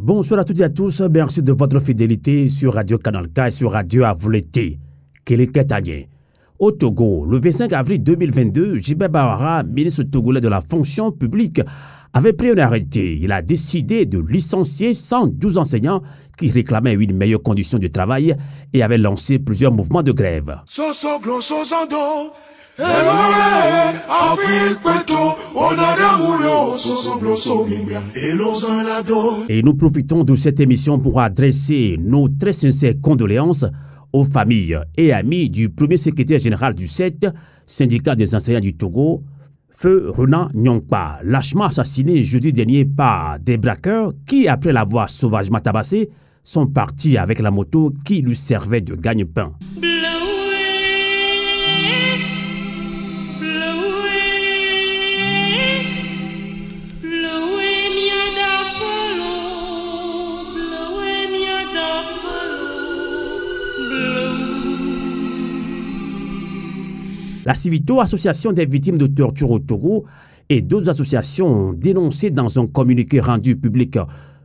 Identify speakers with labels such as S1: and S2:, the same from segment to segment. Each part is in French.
S1: Bonsoir à toutes et à tous, merci de votre fidélité sur Radio Canal K et sur Radio Avouleté. Kélékatanye. Au Togo, le 25 avril 2022, Jibé Bahara, ministre togolais de la fonction publique, avait pris un arrêté. Il a décidé de licencier 112 enseignants qui réclamaient une meilleure condition de travail et avait lancé plusieurs mouvements de grève. Et nous profitons de cette émission pour adresser nos très sincères condoléances aux familles et amis du premier secrétaire général du CET, syndicat des enseignants du Togo, Feu Renan Nyongpa, lâchement assassiné jeudi dernier par des braqueurs qui, après l'avoir sauvagement tabassé, sont partis avec la moto qui lui servait de gagne-pain. La Civito, association des victimes de torture au Togo, et d'autres associations ont dénoncé dans un communiqué rendu public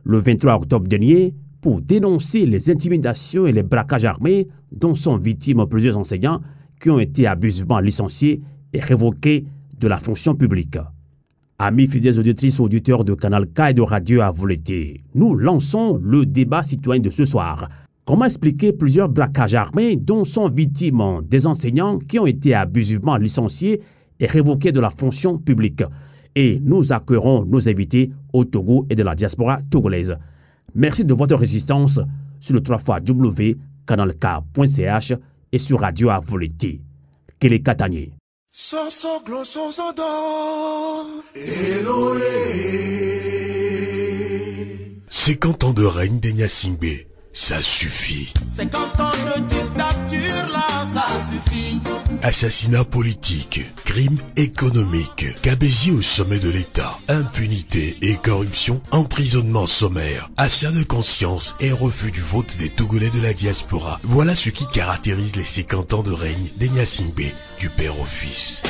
S1: le 23 octobre dernier pour dénoncer les intimidations et les braquages armés dont sont victimes plusieurs enseignants qui ont été abusivement licenciés et révoqués de la fonction publique. Amis fidèles auditrices et auditeurs de Canal K et de Radio Avouleté, nous lançons le débat citoyen de ce soir. Comment expliquer plusieurs braquages armés dont sont victimes des enseignants qui ont été abusivement licenciés et révoqués de la fonction publique? Et nous accueillerons nos invités au Togo et de la diaspora togolaise. Merci de votre résistance sur le 3xcanalk.ch et sur Radio Avouleté. Kélékatanye.
S2: 50 ans de règne des Gnassingbé. Ça suffit.
S3: 50 ans de dictature là, ça suffit.
S2: Assassinat politique, crimes économiques, cabégie au sommet de l'État, impunité et corruption, emprisonnement sommaire, achat de conscience et refus du vote des Togolais de la diaspora. Voilà ce qui caractérise les 50 ans de règne des Gnassingbé, du père au fils.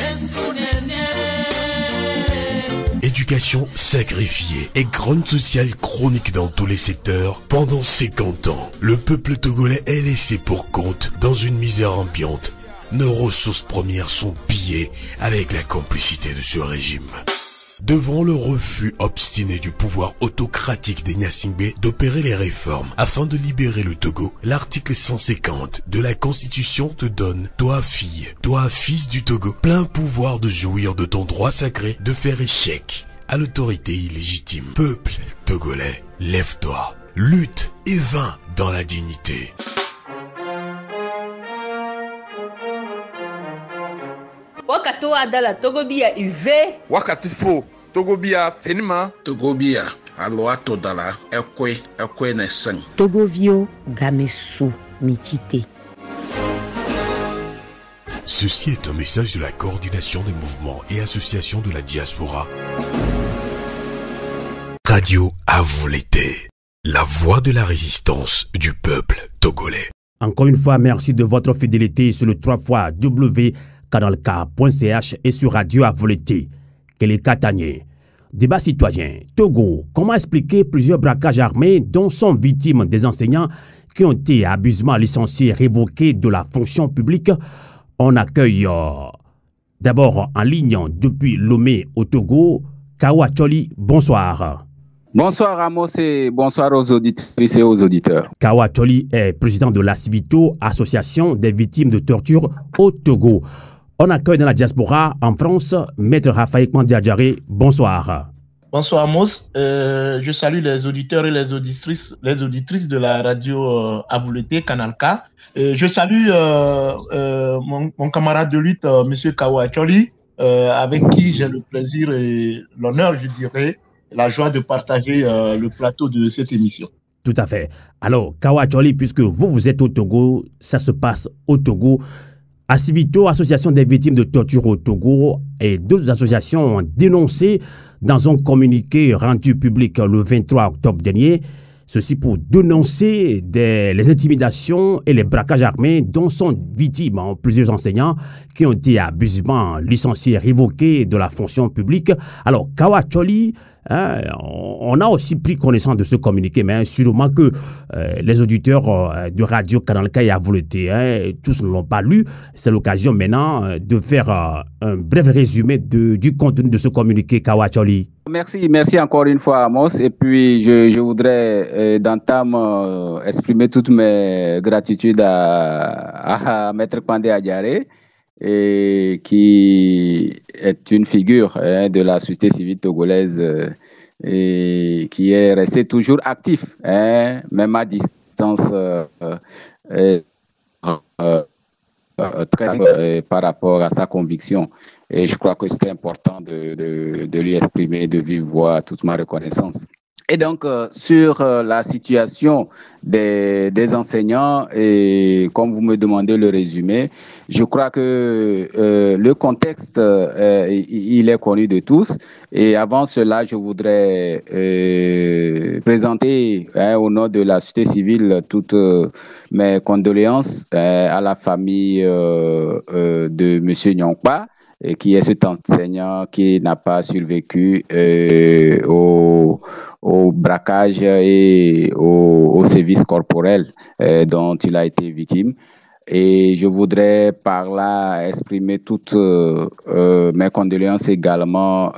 S2: Éducation sacrifiée et grogne sociale chronique dans tous les secteurs. Pendant 50 ans, le peuple togolais est laissé pour compte dans une misère ambiante. Nos ressources premières sont pillées avec la complicité de ce régime. Devant le refus obstiné du pouvoir autocratique des Gnassingbé d'opérer les réformes afin de libérer le Togo, l'article 150 de la Constitution te donne, toi fille, toi fils du Togo, plein pouvoir de jouir de ton droit sacré de faire échec à l'autorité illégitime. Peuple togolais, lève-toi, lutte et vains dans la dignité.
S4: Wakato adala Togobia ive.
S5: Wakati fo Togobia fenima.
S6: Togobia aloato dala ekwe neseng.
S7: Togovio gamesu mitite.
S2: Ceci est un message de la coordination des mouvements et associations de la diaspora. Radio Avouleté, la voix de la résistance du peuple togolais.
S1: Encore une fois, merci de votre fidélité sur le 3xcanalk.ch et sur Radio Avouleté. Kélékatanye. Débat citoyen. Togo, comment expliquer plusieurs braquages armés dont sont victimes des enseignants qui ont été abusivement licenciés et révoqués de la fonction publique? On accueille d'abord en ligne depuis Lomé au Togo, Kawa Choli, bonsoir.
S8: Bonsoir Amos et bonsoir aux auditrices et aux auditeurs.
S1: Kawa Choli est président de la Civito, association des victimes de torture au Togo. On accueille dans la diaspora en France, Maître Raphaël Mandiadjaré, bonsoir.
S9: Bonsoir Amos, je salue les auditeurs et les auditrices de la radio Avouleté, Canal K. Je salue mon camarade de lutte, M. Kawa Choli, avec qui j'ai le plaisir et l'honneur, je dirais, la joie de partager le plateau de cette émission.
S1: Tout à fait. Alors, Kawa Choli, puisque vous êtes au Togo, ça se passe au Togo. Civito, association des victimes de torture au Togo, et d'autres associations ont dénoncé dans un communiqué rendu public le 23 octobre dernier, ceci pour dénoncer les intimidations et les braquages armés dont sont victimes plusieurs enseignants qui ont été abusivement licenciés et révoqués de la fonction publique. Alors, Kawa Choli, Hein, on a aussi pris connaissance de ce communiqué, mais sûrement que les auditeurs de Radio Canal K et à volonté, tous ne l'ont pas lu. C'est l'occasion maintenant de faire un bref résumé du contenu de ce communiqué, Kawacholi.
S8: Merci encore une fois, Amos. Et puis, je voudrais d'entame exprimer toutes mes gratitudes à Maître Pandé Adjaré, qui est une figure de la société civile togolaise et qui est resté toujours actif, même à distance, très par rapport à sa conviction. Et je crois que c'était important de lui exprimer de vive voix toute ma reconnaissance. Et donc, sur la situation des enseignants, et comme vous me demandez le résumé, je crois que le contexte, il est connu de tous. Et avant cela, je voudrais présenter au nom de la société civile toutes mes condoléances à la famille de M. Nyonkpa, qui est cet enseignant qui n'a pas survécu au braquage et au sévice corporel dont il a été victime. Et je voudrais par là exprimer toutes mes condoléances également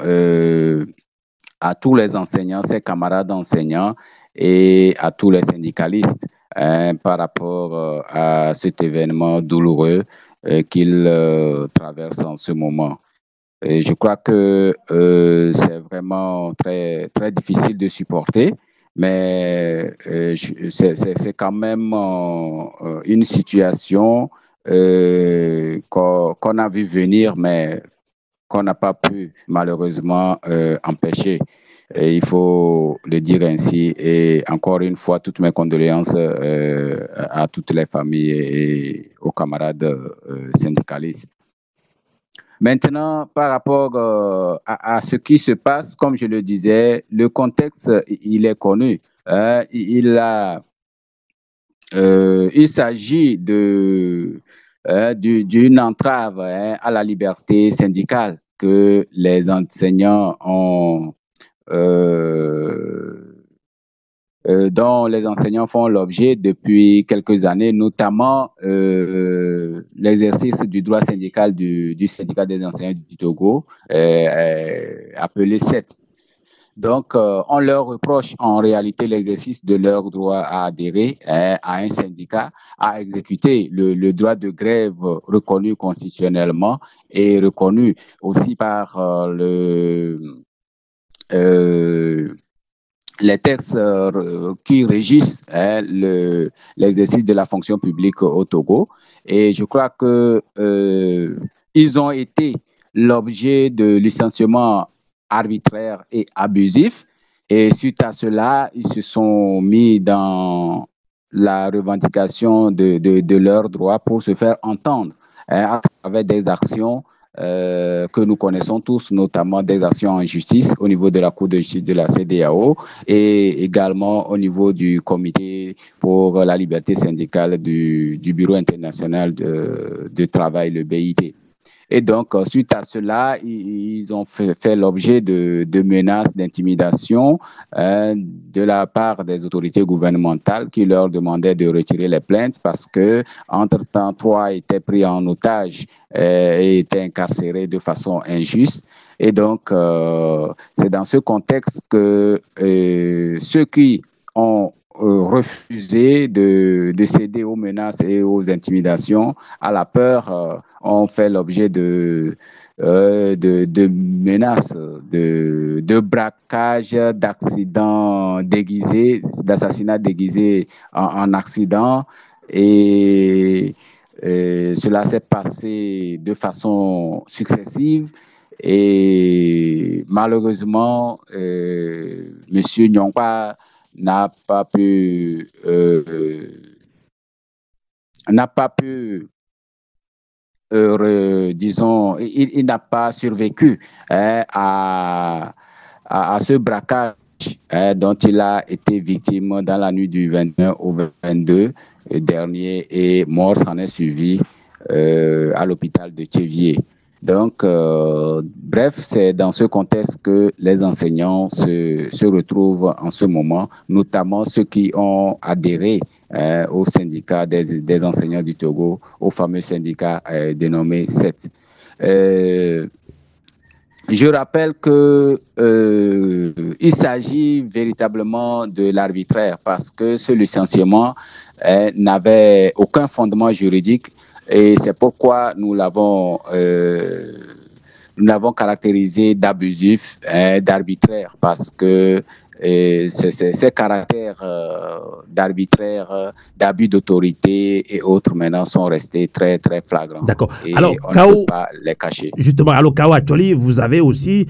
S8: à tous les enseignants, ses camarades enseignants et à tous les syndicalistes par rapport à cet événement douloureux qu'il traverse en ce moment. Et je crois que c'est vraiment très, très difficile de supporter, mais c'est quand même une situation qu'on a vu venir, mais qu'on n'a pas pu malheureusement empêcher. Et il faut le dire ainsi. Et encore une fois, toutes mes condoléances à toutes les familles et aux camarades syndicalistes. Maintenant, par rapport à ce qui se passe, comme je le disais, le contexte, il est connu. Il s'agit d'une entrave à la liberté syndicale que les enseignants ont dont les enseignants font l'objet depuis quelques années, notamment l'exercice du droit syndical du syndicat des enseignants du Togo, appelé SET. Donc, on leur reproche en réalité l'exercice de leur droit à adhérer à un syndicat, à exécuter le droit de grève reconnu constitutionnellement et reconnu aussi par les textes qui régissent l'exercice de la fonction publique au Togo. Et je crois que ils ont été l'objet de licenciements arbitraires et abusifs. Et suite à cela, ils se sont mis dans la revendication de leurs droits pour se faire entendre à travers des actions que nous connaissons tous, notamment des actions en justice au niveau de la Cour de justice de la CEDEAO et également au niveau du Comité pour la liberté syndicale du Bureau international de travail, le BIT. Et donc, suite à cela, ils ont fait l'objet de menaces, d'intimidation de la part des autorités gouvernementales qui leur demandaient de retirer les plaintes parce que, entre-temps, 3 étaient pris en otage et étaient incarcérés de façon injuste. Et donc, c'est dans ce contexte que ceux qui ont refusé de céder aux menaces et aux intimidations, à la peur, ont fait l'objet de menaces, de braquages, d'accidents déguisés, d'assassinats déguisés en accident. Et cela s'est passé de façon successive. Et malheureusement, Monsieur Nyonkpa n'a pas pu, disons, il n'a pas survécu à ce braquage dont il a été victime dans la nuit du 21 au 22 dernier et mort s'en est suivi à l'hôpital de Tchévier. Donc, bref, c'est dans ce contexte que les enseignants se retrouvent en ce moment, notamment ceux qui ont adhéré au syndicat des enseignants du Togo, au fameux syndicat dénommé SET. Je rappelle que il s'agit véritablement de l'arbitraire parce que ce licenciement n'avait aucun fondement juridique et c'est pourquoi nous l'avons caractérisé d'abusif, d'arbitraire parce que ces caractères d'arbitraire, d'abus d'autorité et autres maintenant sont restés très, très flagrants.
S1: D'accord.
S8: Et
S1: alors,
S8: on ne peut pas les cacher.
S1: Justement, alors Kawa Tcholi, vous avez aussi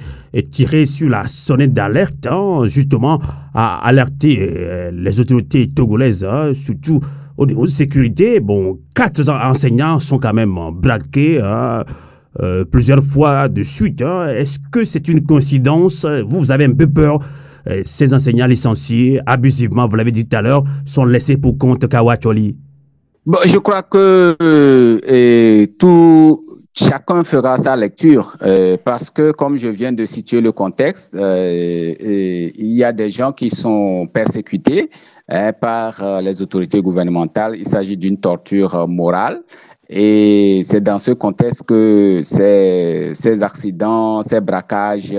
S1: tiré sur la sonnette d'alerte, justement, à alerter les autorités togolaises, surtout au niveau de sécurité. Bon, 4 enseignants sont quand même braqués plusieurs fois de suite. Est-ce que c'est une coïncidence? Vous avez un peu peur? Ces enseignants licenciés abusivement, vous l'avez dit tout à l'heure, sont laissés pour compte, Kawa Tcholi?
S8: Bon, je crois que chacun fera sa lecture parce que, comme je viens de situer le contexte, il y a des gens qui sont persécutés par les autorités gouvernementales. Il s'agit d'une torture morale. Et c'est dans ce contexte que ces accidents, ces braquages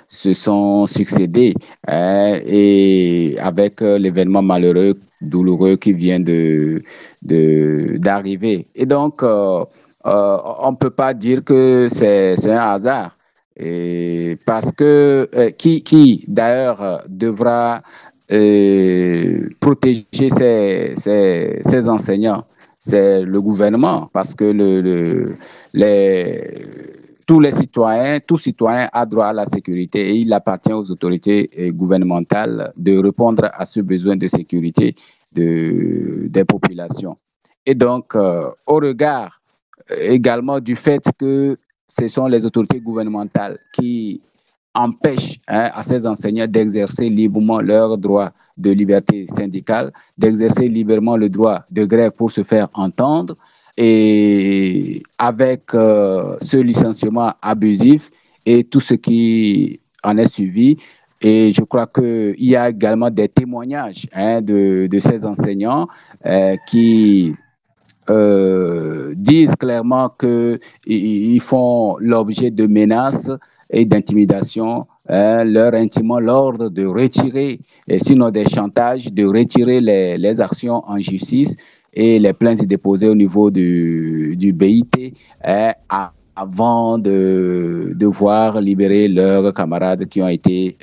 S8: se sont succédés et avec l'événement malheureux, douloureux qui vient d'arriver. Et donc, on ne peut pas dire que c'est un hasard. Et parce que qui d'ailleurs devra protéger ces enseignants? C'est le gouvernement, parce que tout citoyen a droit à la sécurité et il appartient aux autorités gouvernementales de répondre à ce besoin de sécurité des populations. Et donc, au regard également du fait que ce sont les autorités gouvernementales qui empêchent à ces enseignants d'exercer librement leur droit de liberté syndicale, d'exercer librement le droit de grève pour se faire entendre. Et avec ce licenciement abusif et tout ce qui en est suivi, et je crois qu'il y a également des témoignages de ces enseignants qui disent clairement qu'ils font l'objet de menaces et d'intimidation, leur intimant l'ordre de retirer, sinon des chantages, de retirer les actions en justice et les plaintes déposées au niveau du BIT avant de devoir libérer leurs camarades qui ont été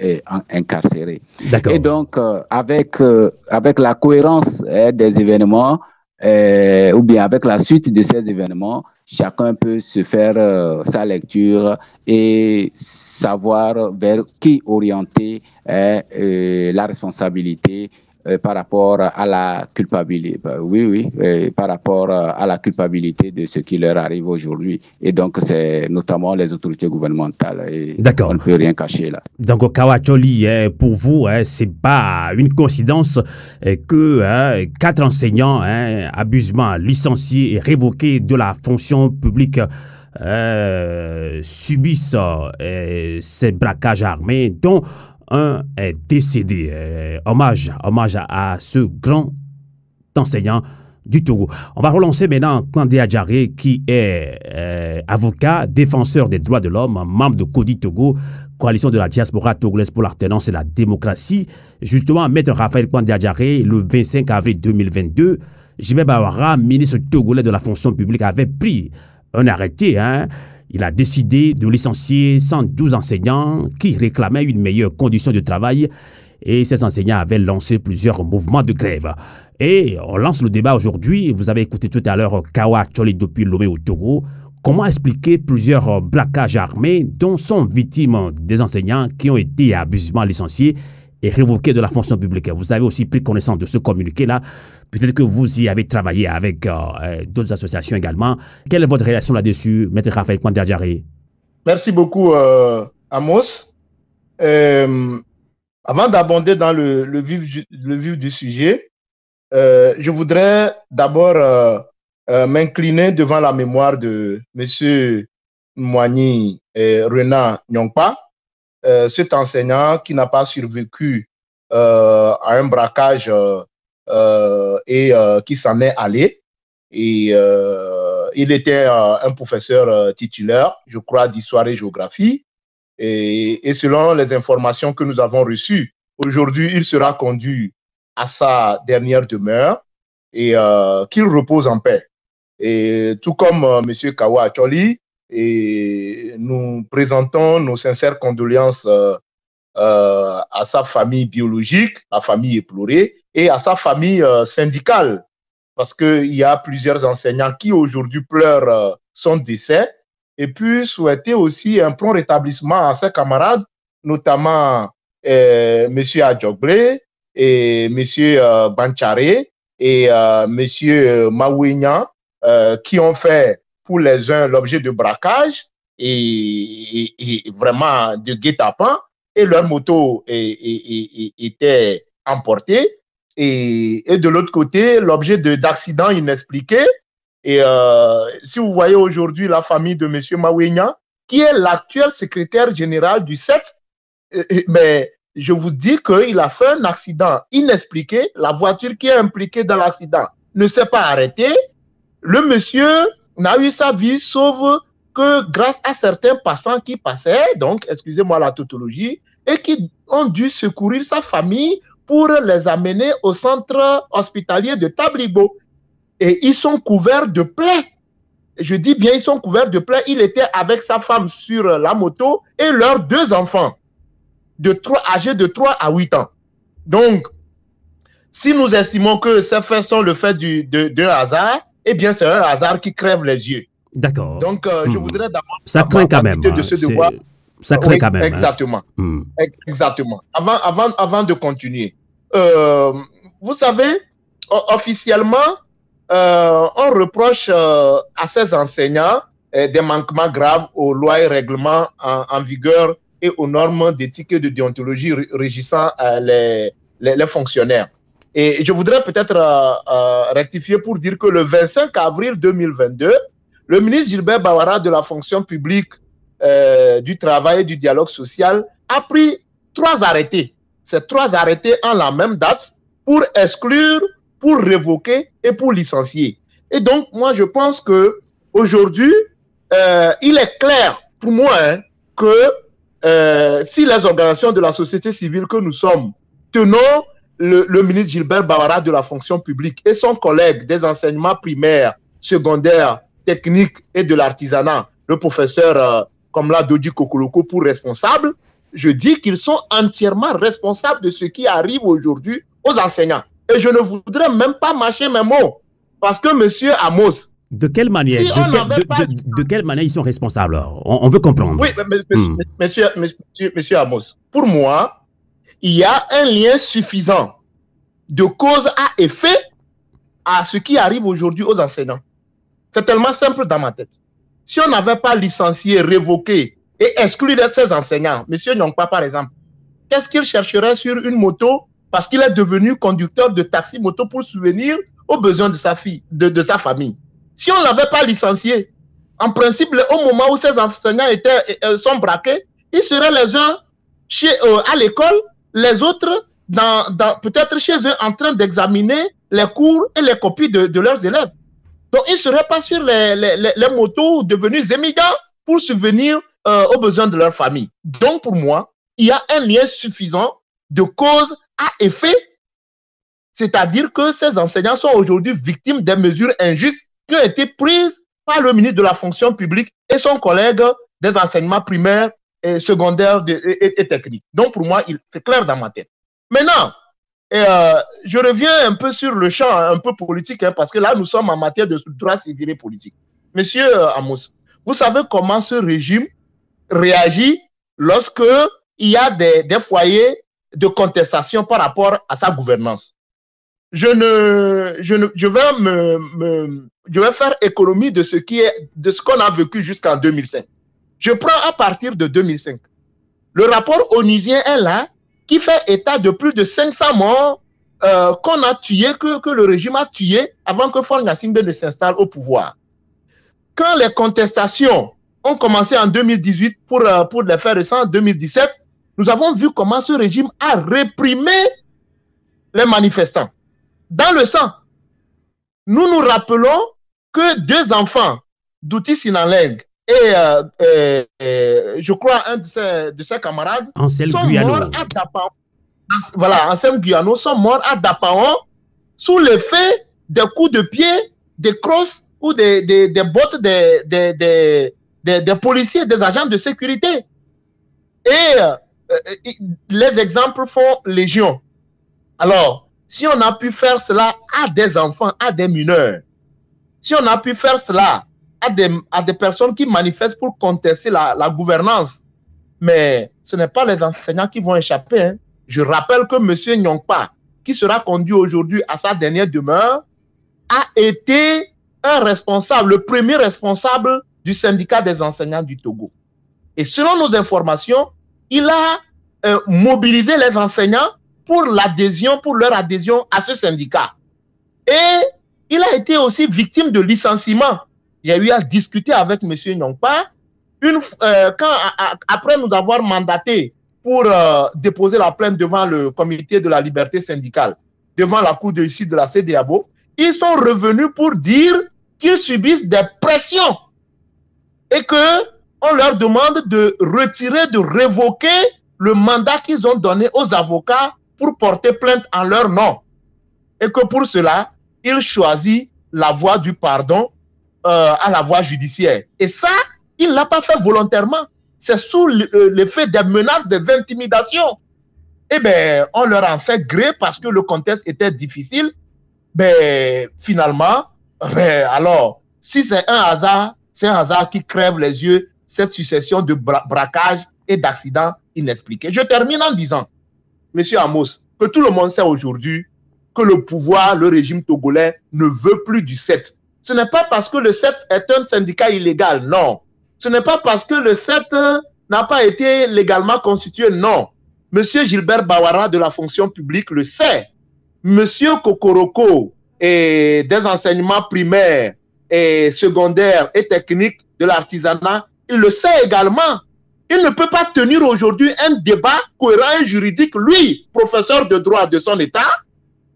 S8: incarcérés.
S1: D'accord.
S8: Et donc, avec la cohérence des événements, ou bien avec la suite de ces événements, chacun peut se faire sa lecture et savoir vers qui orienter la responsabilité par rapport à la culpabilité. Par rapport à la culpabilité de ce qui leur arrive aujourd'hui. Et donc, c'est notamment les autorités gouvernementales. Et
S1: d'accord.
S8: On ne peut rien cacher là.
S1: Donc, Kawa Tcholi, pour vous, c'est pas une coïncidence que 4 enseignants abusivement licenciés et révoqués de la fonction publique subissent ces braquages armés, dont un est décédé. Hommage à ce grand enseignant du Togo. On va relancer maintenant Kandé Adjaré, qui est avocat, défenseur des droits de l'homme, membre de CODI Togo, coalition de la diaspora togolaise pour l'alternance et la démocratie. Justement, Maître Raphaël Kandé Adjaré, le 25 avril 2022, Jimé Bawara, ministre togolais de la fonction publique, avait pris un arrêté. Il a décidé de licencier 112 enseignants qui réclamaient une meilleure condition de travail et ces enseignants avaient lancé plusieurs mouvements de grève. Et on lance le débat aujourd'hui. Vous avez écouté tout à l'heure Kawa Tcholi depuis Lomé au Togo. Comment expliquer plusieurs braquages armés dont sont victimes des enseignants qui ont été abusivement licenciés et révoqués de la fonction publique? Vous avez aussi pris connaissance de ce communiqué-là. Peut-être que vous y avez travaillé avec d'autres associations également. Quelle est votre réaction là-dessus, Maître Raphaël Kandé Adjaré?
S9: Merci beaucoup, Amos. Avant d'abonder dans le vif du sujet, je voudrais d'abord m'incliner devant la mémoire de M. Moigny Renan Nyongpa, cet enseignant qui n'a pas survécu à un braquage et qui s'en est allé. Et il était un professeur titulaire, je crois, d'histoire et géographie. Et selon les informations que nous avons reçues, aujourd'hui, il sera conduit à sa dernière demeure et qu'il repose en paix. Et tout comme M. Kawa Acholi, et nous présentons nos sincères condoléances à sa famille biologique, la famille éplorée, et à sa famille syndicale, parce qu'il y a plusieurs enseignants qui aujourd'hui pleurent son décès, et puis souhaiter aussi un prompt rétablissement à ses camarades, notamment M. Adjogble et M. Banchare et M. Mawenya, qui ont fait pour les uns l'objet de braquage et vraiment de guet-apens, et leur moto était emportée, et de l'autre côté, l'objet d'accidents inexpliqués. Et si vous voyez aujourd'hui la famille de M. Mawenya, qui est l'actuel secrétaire général du CET, mais je vous dis qu'il a fait un accident inexpliqué. La voiture qui est impliquée dans l'accident ne s'est pas arrêtée. Le monsieur n'a eu sa vie sauve que grâce à certains passants qui passaient, donc, excusez-moi la tautologie, et qui ont dû secourir sa famille pour les amener au centre hospitalier de Tablibo. Et ils sont couverts de plaies. Je dis bien, ils sont couverts de plaies. Il était avec sa femme sur la moto et leurs 2 enfants, âgés de 3 à 8 ans. Donc, si nous estimons que ces faits sont le fait d'un hasard, eh bien, c'est un hasard qui crève les yeux.
S1: D'accord.
S9: Donc, je voudrais d'abord...
S1: Ça craint quand même.
S9: De ce devoir.
S1: Ça craint quand même.
S9: Exactement.
S1: Hein.
S9: Exactement. Avant de continuer, vous savez, officiellement, on reproche à ces enseignants des manquements graves aux lois et règlements en vigueur et aux normes d'éthique et de déontologie régissant les fonctionnaires. Et je voudrais peut-être rectifier pour dire que le 25 avril 2022, le ministre Gilbert Bawara de la fonction publique, du travail et du dialogue social a pris 3 arrêtés. Ces 3 arrêtés en la même date pour exclure, pour révoquer et pour licencier. Et donc, moi, je pense que aujourd'hui, il est clair pour moi que si les organisations de la société civile que nous sommes tenons le ministre Gilbert Bawara de la fonction publique et son collègue des enseignements primaires, secondaires, techniques et de l'artisanat, le professeur Komla Dodi Kokoloko pour responsable, je dis qu'ils sont entièrement responsables de ce qui arrive aujourd'hui aux enseignants. Et je ne voudrais même pas mâcher mes mots. Parce que M. Amos...
S1: De quelle manière, de quelle manière ils sont responsables? On veut comprendre.
S9: Oui, monsieur Amos, pour moi, il y a un lien suffisant de cause à effet à ce qui arrive aujourd'hui aux enseignants. C'est tellement simple dans ma tête. Si on n'avait pas licencié, révoqué et exclu ces enseignants, M. Nyongpa par exemple, qu'est-ce qu'il chercherait sur une moto parce qu'il est devenu conducteur de taxi-moto pour subvenir aux besoins de sa fille, de sa famille? Si on ne l'avait pas licencié, en principe, au moment où ces enseignants sont braqués, ils seraient les uns à l'école, les autres peut-être chez eux en train d'examiner les cours et les copies de leurs élèves. Donc, ils ne seraient pas sur les motos devenus émigrants pour subvenir aux besoins de leur famille. Donc, pour moi, il y a un lien suffisant de cause à effet, c'est-à-dire que ces enseignants sont aujourd'hui victimes des mesures injustes qui ont été prises par le ministre de la fonction publique et son collègue des enseignements primaires et secondaires et techniques. Donc, pour moi, c'est clair dans ma tête. Maintenant, je reviens un peu sur le champ un peu politique, parce que là, nous sommes en matière de droit civil et politique. Monsieur Amos, vous savez comment ce régime réagit lorsque il y a des foyers de contestation par rapport à sa gouvernance. Je vais faire économie de ce qu'on a vécu jusqu'en 2005. Je prends à partir de 2005. Le rapport onusien est là, qui fait état de plus de 500 morts qu'on a tués, que le régime a tués avant que Faure Gnassingbé ne s'installe au pouvoir. Quand les contestations ont commencé en 2018 pour les faits récents, en 2017, nous avons vu comment ce régime a réprimé les manifestants. Dans le sang, nous nous rappelons que 2 enfants d'Outi Sinaleng et je crois un de ses camarades sont morts à Dapaon. Voilà, Anselme Guyano sont morts à Dapaon sous l'effet des coups de pied, des crosses ou des bottes des policiers, des agents de sécurité. Et les exemples font légion. Alors, si on a pu faire cela à des enfants, à des mineurs, si on a pu faire cela à des personnes qui manifestent pour contester la gouvernance, mais ce n'est pas les enseignants qui vont échapper. Hein. Je rappelle que M. Nyongpa, qui sera conduit aujourd'hui à sa dernière demeure, a été un responsable, le premier responsable du syndicat des enseignants du Togo. Et selon nos informations, il a mobilisé les enseignants pour leur adhésion à ce syndicat. Et il a été aussi victime de licenciement. Il a eu à discuter avec M. Nyongpa. Après nous avoir mandaté pour déposer la plainte devant le comité de la liberté syndicale, devant la cour de justice de la CEDEAO, ils sont revenus pour dire qu'ils subissent des pressions et qu'on leur demande de retirer, de révoquer le mandat qu'ils ont donné aux avocats pour porter plainte en leur nom. Et que pour cela, ils choisissent la voie du pardon à la voie judiciaire. Et ça, il ne l'a pas fait volontairement. C'est sous l'effet des menaces, des intimidations. Eh bien, on leur en fait gré parce que le contexte était difficile. Ben, finalement, alors, si c'est un hasard qui crève les yeux, cette succession de braquages et d'accidents inexpliqués. Je termine en disant, Monsieur Amos, que tout le monde sait aujourd'hui que le pouvoir, le régime togolais ne veut plus du CET. Ce n'est pas parce que le CET est un syndicat illégal, non. Ce n'est pas parce que le CET n'a pas été légalement constitué, non. Monsieur Gilbert Bawara de la fonction publique le sait. Monsieur Kokoroko et des enseignements primaires et secondaires et techniques de l'artisanat, il le sait également. Il ne peut pas tenir aujourd'hui un débat cohérent et juridique, lui, professeur de droit de son État,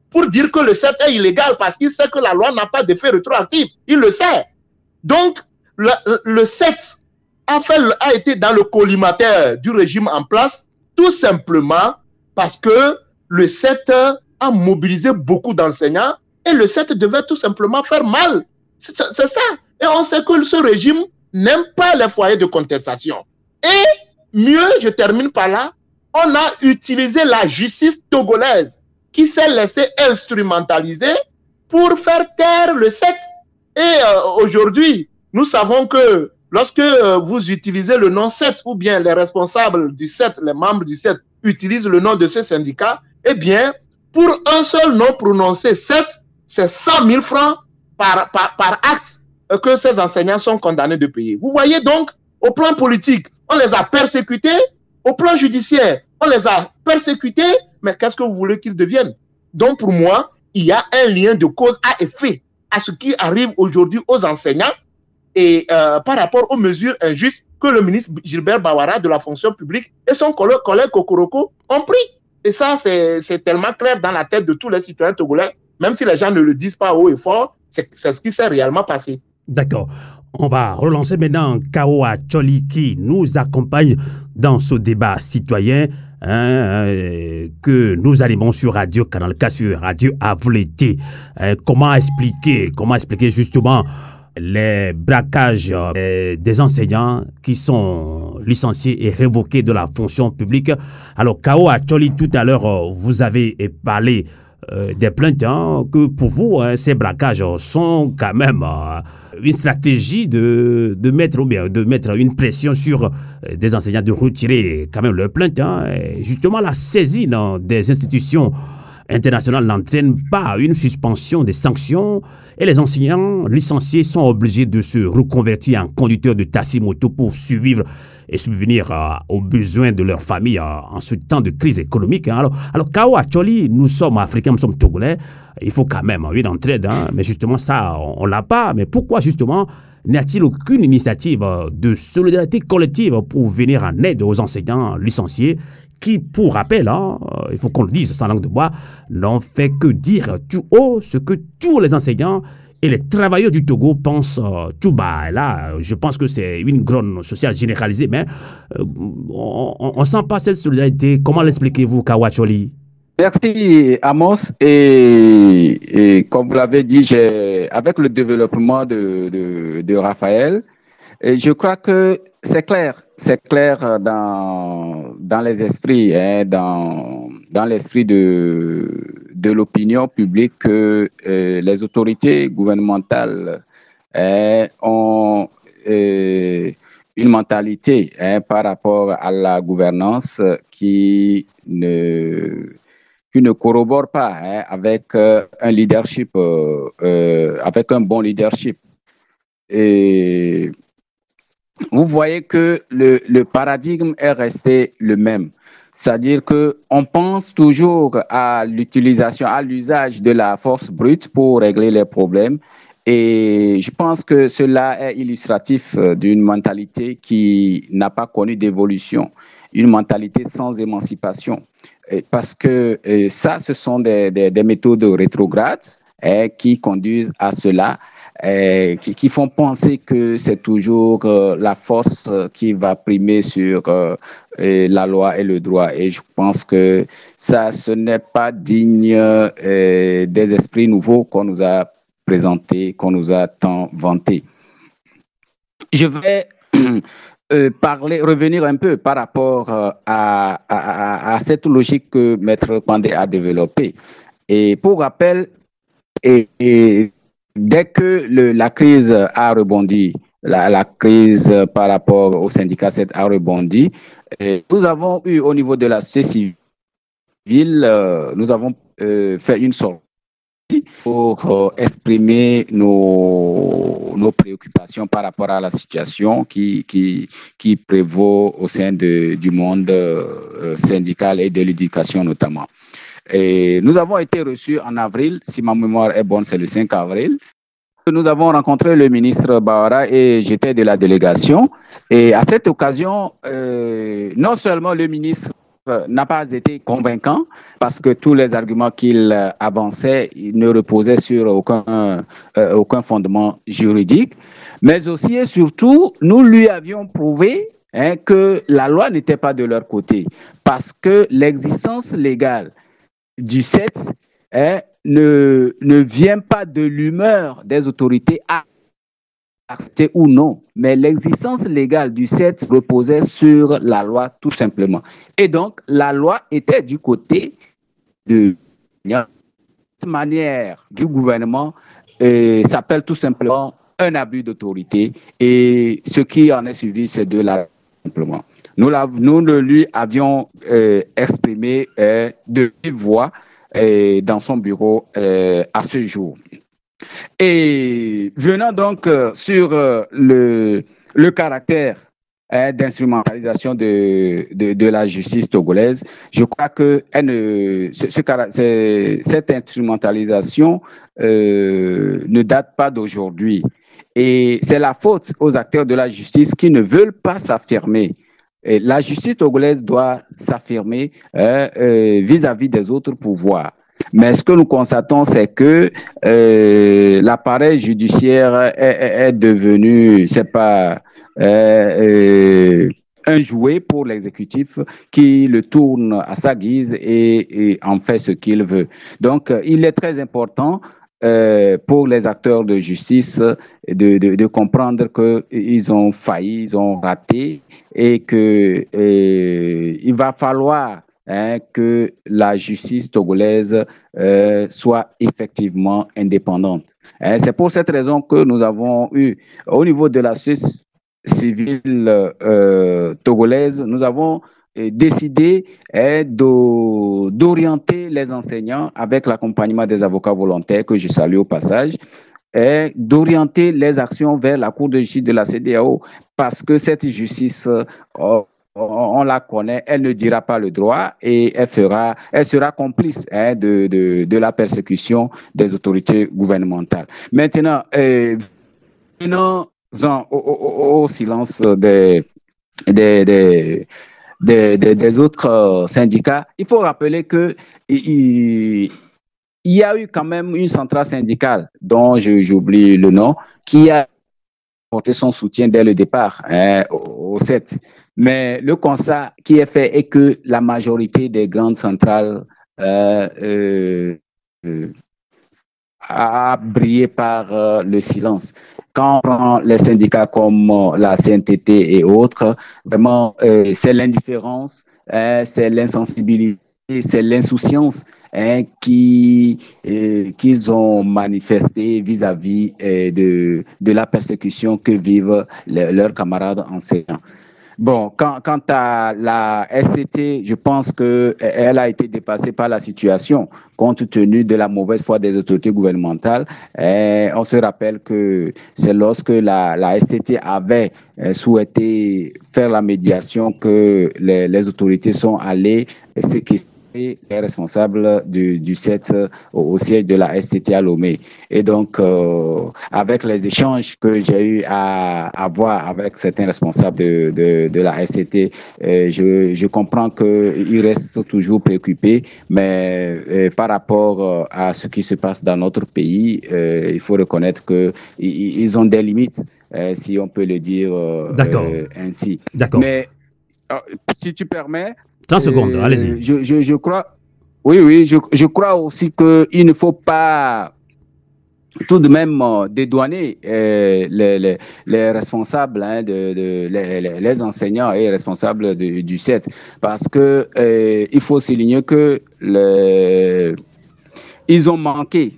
S9: pour dire que le CET est illégal parce qu'il sait que la loi n'a pas d'effet rétroactif. Il le sait. Donc, le CET a été dans le collimateur du régime en place, tout simplement parce que le CET a mobilisé beaucoup d'enseignants et le CET devait tout simplement faire mal. C'est ça. Et on sait que ce régime n'aime pas les foyers de contestation. Et mieux, je termine par là, on a utilisé la justice togolaise qui s'est laissée instrumentaliser pour faire taire le CET. Et aujourd'hui, nous savons que lorsque vous utilisez le nom CET ou bien les responsables du CET, les membres du CET utilisent le nom de ce syndicat, eh bien, pour un seul nom prononcé CET, c'est 100 000 francs par acte que ces enseignants sont condamnés de payer. Vous voyez donc, au plan politique, on les a persécutés, au plan judiciaire, on les a persécutés, mais qu'est-ce que vous voulez qu'ils deviennent? Donc pour moi, il y a un lien de cause à effet à ce qui arrive aujourd'hui aux enseignants et par rapport aux mesures injustes que le ministre Gilbert Bawara de la fonction publique et son collègue Kokoroko ont pris. Et ça, c'est tellement clair dans la tête de tous les citoyens togolais, même si les gens ne le disent pas haut et fort, c'est ce qui s'est réellement passé.
S1: D'accord. On va relancer maintenant Kaoa Tcholi qui nous accompagne dans ce débat citoyen que nous animons sur Radio Canal K, sur Radio Avouleté. Comment expliquer justement les braquages des enseignants qui sont licenciés et révoqués de la fonction publique. Alors Kaoa Tcholi, tout à l'heure, vous avez parlé des plaintes, que pour vous, ces braquages sont quand même une stratégie de mettre une pression sur des enseignants, de retirer quand même leurs plaintes. Et justement, la saisine des institutions internationales n'entraîne pas une suspension des sanctions et les enseignants licenciés sont obligés de se reconvertir en conducteurs de taxi-moto pour survivre et subvenir aux besoins de leur famille en ce temps de crise économique. Alors Kaoa Tcholi, nous sommes africains, nous sommes togolais, il faut quand même une entraide, mais justement ça, on ne l'a pas. Mais pourquoi justement n'y a-t-il aucune initiative de solidarité collective pour venir en aide aux enseignants licenciés qui, pour rappel, il faut qu'on le dise sans langue de bois, n'ont fait que dire tout haut ce que tous les enseignants et les travailleurs du Togo pensent tout bas. Et là, je pense que c'est une grogne sociale généralisée, mais on ne sent pas cette solidarité. Comment l'expliquez-vous, Kawacholi?
S8: Merci, Amos. Et comme vous l'avez dit, avec le développement de Raphaël, et je crois que c'est clair dans les esprits, dans l'esprit de l'opinion publique que les autorités gouvernementales ont une mentalité par rapport à la gouvernance qui ne corrobore pas avec un leadership, avec un bon leadership. Et vous voyez que le paradigme est resté le même. C'est-à-dire qu'on pense toujours à l'utilisation, à l'usage de la force brute pour régler les problèmes. Et je pense que cela est illustratif d'une mentalité qui n'a pas connu d'évolution, une mentalité sans émancipation. Parce que ça, ce sont des méthodes rétrogrades qui conduisent à cela. Qui font penser que c'est toujours la force qui va primer sur la loi et le droit. Et je pense que ça, ce n'est pas digne des esprits nouveaux qu'on nous a présentés, qu'on nous a tant vantés. Je vais revenir un peu par rapport à cette logique que Maître Pandé a développée. Et pour rappel, dès que la crise a rebondi, la crise par rapport au syndicat 7 a rebondi, nous avons eu au niveau de la société civile, nous avons fait une sortie pour exprimer nos préoccupations par rapport à la situation qui prévaut au sein du monde syndical et de l'éducation notamment. Et nous avons été reçus en avril, si ma mémoire est bonne, c'est le 5 avril. Nous avons rencontré le ministre Bawara et j'étais de la délégation. Et à cette occasion, non seulement le ministre n'a pas été convaincant parce que tous les arguments qu'il avançait ne reposaient sur aucun fondement juridique, mais aussi et surtout, nous lui avions prouvé que la loi n'était pas de leur côté parce que l'existence légale du 7 ne vient pas de l'humeur des autorités à accepter ou non, mais l'existence légale du 7 reposait sur la loi tout simplement. Et donc, la loi était du côté de la manière du gouvernement s'appelle tout simplement un abus d'autorité et ce qui en est suivi, c'est de la simplement. Nous lui avions exprimé de vive voix dans son bureau à ce jour. Et venant donc sur le caractère d'instrumentalisation de la justice togolaise, je crois que cette instrumentalisation ne date pas d'aujourd'hui. Et c'est la faute aux acteurs de la justice qui ne veulent pas s'affirmer. Et la justice togolaise doit s'affirmer vis-à-vis des autres pouvoirs. Mais ce que nous constatons, c'est que l'appareil judiciaire est devenu, c'est pas un jouet pour l'exécutif qui le tourne à sa guise et en fait ce qu'il veut. Donc, il est très important pour les acteurs de justice de comprendre qu'ils ont failli, ils ont raté et que il va falloir que la justice togolaise soit effectivement indépendante. C'est pour cette raison que nous avons eu, au niveau de la société civile togolaise, nous avons décidé d'orienter les enseignants avec l'accompagnement des avocats volontaires que je salue au passage, et d'orienter les actions vers la Cour de justice de la CEDEAO parce que cette justice, on la connaît, elle ne dira pas le droit et elle sera complice de la persécution des autorités gouvernementales. Maintenant, venant au silence des autres syndicats. Il faut rappeler que il y a eu quand même une centrale syndicale dont j'oublie le nom, qui a apporté son soutien dès le départ au 7. Mais le constat qui est fait est que la majorité des grandes centrales a brillé par le silence. Quand on prend les syndicats comme la CNTT et autres, vraiment, c'est l'indifférence, c'est l'insensibilité, c'est l'insouciance qu'ils ont manifesté vis-à-vis de la persécution que vivent leurs camarades enseignants. Bon, quant à la SCT, je pense qu'elle a été dépassée par la situation, compte tenu de la mauvaise foi des autorités gouvernementales. On se rappelle que c'est lorsque la SCT avait souhaité faire la médiation que les autorités sont allées séquestrer les responsables du 7 au siège de la SCT à Lomé. Et donc, avec les échanges que j'ai eu à avoir avec certains responsables de la SCT, je comprends qu'ils restent toujours préoccupés, mais par rapport à ce qui se passe dans notre pays, il faut reconnaître qu'ils ont des limites, si on peut le dire ainsi.
S1: D'accord.
S8: Mais si tu permets,
S1: 30 secondes, allez-y.
S8: Je crois, oui, je crois aussi qu'il ne faut pas tout de même dédouaner les responsables, les enseignants et responsables du 7, parce que il faut souligner que ils ont manqué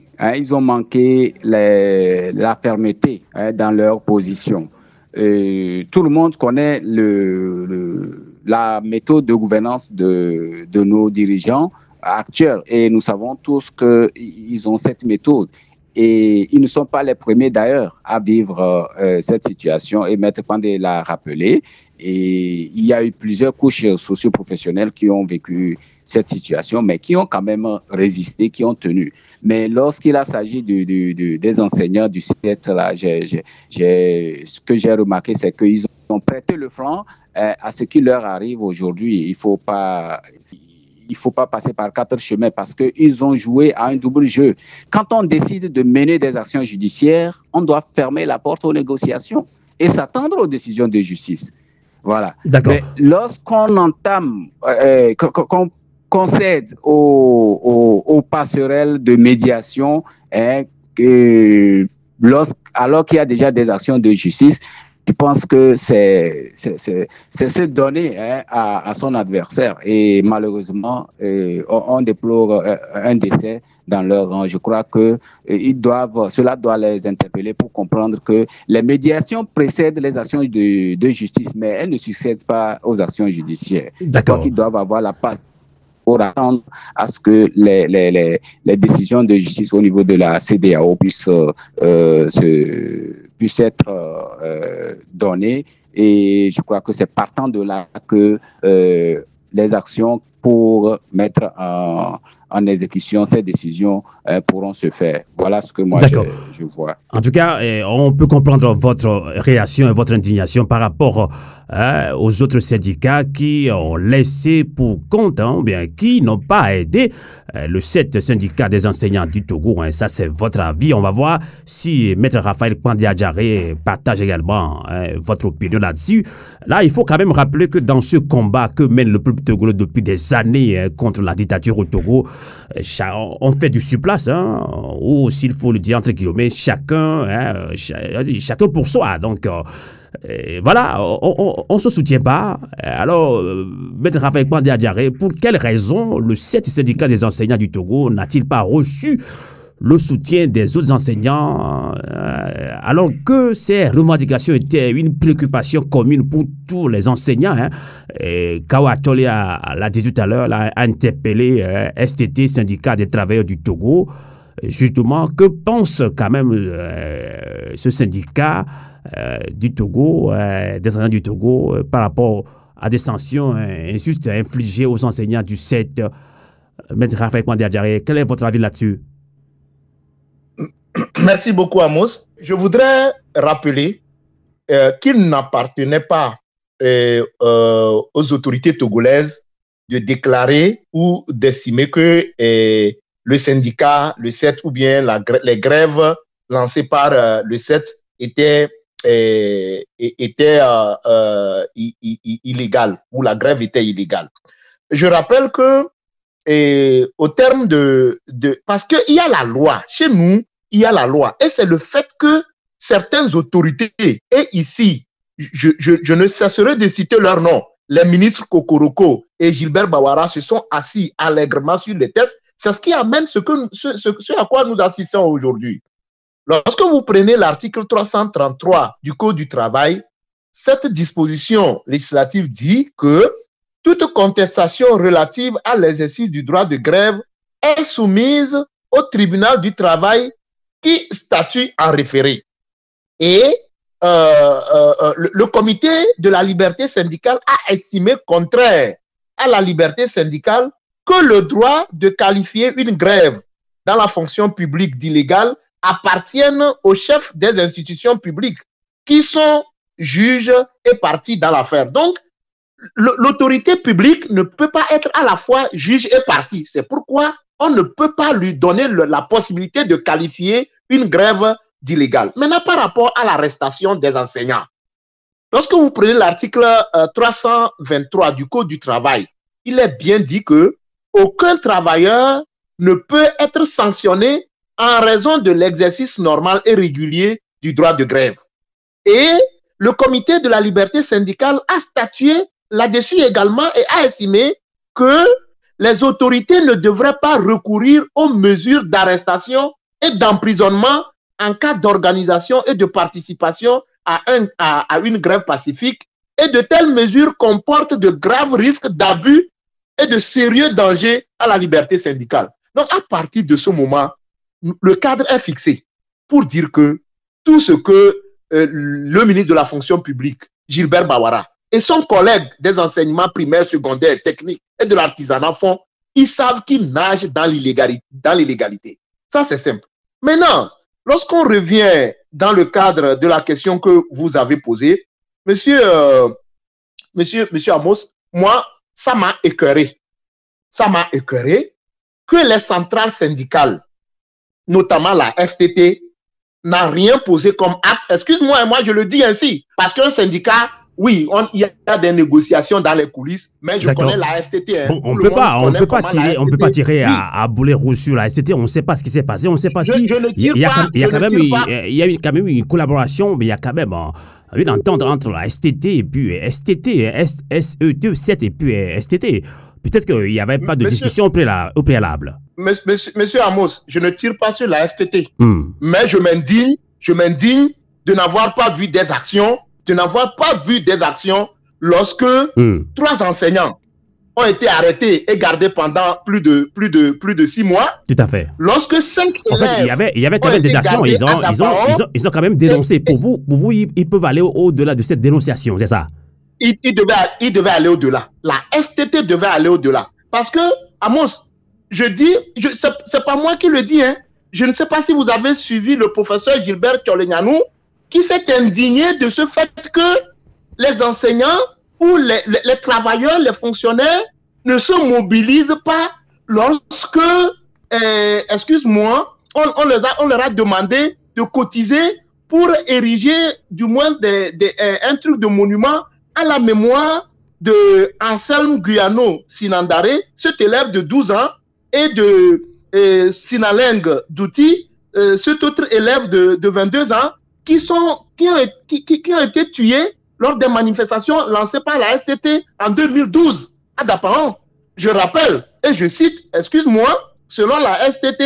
S8: la fermeté dans leur position. Tout le monde connaît la méthode de gouvernance de nos dirigeants actuels et nous savons tous qu'ils ont cette méthode et ils ne sont pas les premiers d'ailleurs à vivre cette situation et Maître Pandé l'a rappelé et il y a eu plusieurs couches socio-professionnelles qui ont vécu cette situation mais qui ont quand même résisté, qui ont tenu. Mais lorsqu'il a s'agit des enseignants du 7, là, ce que j'ai remarqué, c'est qu'ils ont prêté le flanc à ce qui leur arrive aujourd'hui. Il faut pas passer par 4 chemins parce qu'ils ont joué à un double jeu. Quand on décide de mener des actions judiciaires, on doit fermer la porte aux négociations et s'attendre aux décisions de justice. Voilà.
S1: D'accord. Mais
S8: lorsqu'on entame, qu'on concède aux passerelles de médiation, alors qu'il y a déjà des actions de justice, je pense que c'est se donner à son adversaire. Et malheureusement, on déplore un décès dans leur rang. Je crois que cela doit les interpeller pour comprendre que les médiations précèdent les actions de justice, mais elles ne succèdent pas aux actions judiciaires.
S1: D'accord.
S8: Je crois qu'ils doivent avoir la passe pour attendre à ce que les décisions de justice au niveau de la CEDEAO puissent être données. Et je crois que c'est partant de là que les actions pour mettre en exécution ces décisions pourront se faire. Voilà ce que moi je vois.
S1: En tout cas, on peut comprendre votre réaction et votre indignation par rapport aux autres syndicats qui ont laissé pour compte, ou bien qui n'ont pas aidé le 7 syndicat des enseignants du Togo. Ça, c'est votre avis. On va voir si Maître Raphaël Pandé Adjaré partage également votre opinion là-dessus. Là, il faut quand même rappeler que dans ce combat que mène le peuple togolais depuis des années contre la dictature au Togo, on fait du surplace, ou s'il faut le dire entre guillemets, chacun pour soi. Donc, voilà, on ne se soutient pas. Alors, Maître Raphaël Pandé Adjaré, pour quelle raison le 7 syndicat des enseignants du Togo n'a-t-il pas reçu le soutien des autres enseignants, alors que ces revendications étaient une préoccupation commune pour tous les enseignants. Kawa Tole l'a dit tout à l'heure, a interpellé STT, syndicat des travailleurs du Togo. Justement, que pense quand même ce syndicat du Togo, des enseignants du Togo, par rapport à des sanctions injustes infligées aux enseignants du 7? Maître Raphaël Pandé Adjaré, quel est votre avis là-dessus?
S9: Merci beaucoup, Amos. Je voudrais rappeler qu'il n'appartenait pas aux autorités togolaises de déclarer ou d'estimer que le syndicat, le 7 ou bien les grèves lancées par le 7 étaient illégales ou la grève était illégale. Je rappelle que au terme parce qu'il y a la loi, chez nous, il y a la loi et c'est le fait que certaines autorités, et ici, je ne cesserai de citer leur nom, les ministres Kokoroko et Gilbert Bawara se sont assis allègrement sur les tests. C'est ce qui amène ce à quoi nous assistons aujourd'hui. Lorsque vous prenez l'article 333 du Code du travail, cette disposition législative dit que toute contestation relative à l'exercice du droit de grève est soumise au tribunal du travail qui statue en référé. Et le comité de la liberté syndicale a estimé contraire à la liberté syndicale que le droit de qualifier une grève dans la fonction publique d'illégale appartienne aux chefs des institutions publiques qui sont juges et parties dans l'affaire. Donc, l'autorité publique ne peut pas être à la fois juge et partie. C'est pourquoi on ne peut pas lui donner la possibilité de qualifier une grève d'illégale. Maintenant, par rapport à l'arrestation des enseignants, lorsque vous prenez l'article 323 du Code du travail, il est bien dit que aucun travailleur ne peut être sanctionné en raison de l'exercice normal et régulier du droit de grève. Et le comité de la liberté syndicale a statué là-dessus également et a estimé que les autorités ne devraient pas recourir aux mesures d'arrestation et d'emprisonnement en cas d'organisation et de participation à une grève pacifique, et de telles mesures comportent de graves risques d'abus et de sérieux dangers à la liberté syndicale. Donc, à partir de ce moment, le cadre est fixé pour dire que tout ce que le ministre de la fonction publique, Gilbert Bawara, et son collègue des enseignements primaires, secondaires, techniques et de l'artisanat font, ils savent qu'ils nagent dans l'illégalité. Ça, c'est simple. Maintenant, lorsqu'on revient dans le cadre de la question que vous avez posée, monsieur Amos, moi, ça m'a écœuré. Ça m'a écœuré que les centrales syndicales, notamment la FTT, n'a rien posé comme acte. Excuse-moi, moi je le dis ainsi, parce qu'un syndicat, oui, il y a des négociations dans les coulisses, mais je connais la FTT. Hein.
S1: On peut pas tirer à boulet rouge sur la FTT. On ne sait pas ce qui s'est passé. On ne sait pas si il y a quand même une collaboration, mais il y a quand même une entente entre la STT et puis STT, SET 7 et puis STT. Peut-être qu'il n'y avait pas de discussion au préalable.
S9: Monsieur Amos, je ne tire pas sur la STT, mais je m'indigne de n'avoir pas vu des actions, lorsque 3 enseignants ont été arrêtés et gardés pendant plus de 6 mois.
S1: Tout à fait.
S9: Lorsque 5 élèves
S1: en fait, il y avait quand même des actions. Ils ont quand même dénoncé. Pour vous, ils peuvent aller au-delà de cette dénonciation, c'est ça?
S9: Il devait aller au-delà. La STT devait aller au-delà. Parce que, Amos, je dis, c'est pas moi qui le dis, hein. Je ne sais pas si vous avez suivi le professeur Gilbert Tcholenyanou, qui s'est indigné de ce fait que les enseignants ou les travailleurs, les fonctionnaires ne se mobilisent pas lorsque, excuse-moi, on leur a demandé de cotiser pour ériger du moins un truc de monument à la mémoire de Anselme Guyano Sinandare, cet élève de 12 ans, et de Sinaleng Douti, cet autre élève de 22 ans, qui ont été tués lors des manifestations lancées par la SCT en 2012 à Dapaon. Je rappelle, et je cite, excuse-moi, selon la STT,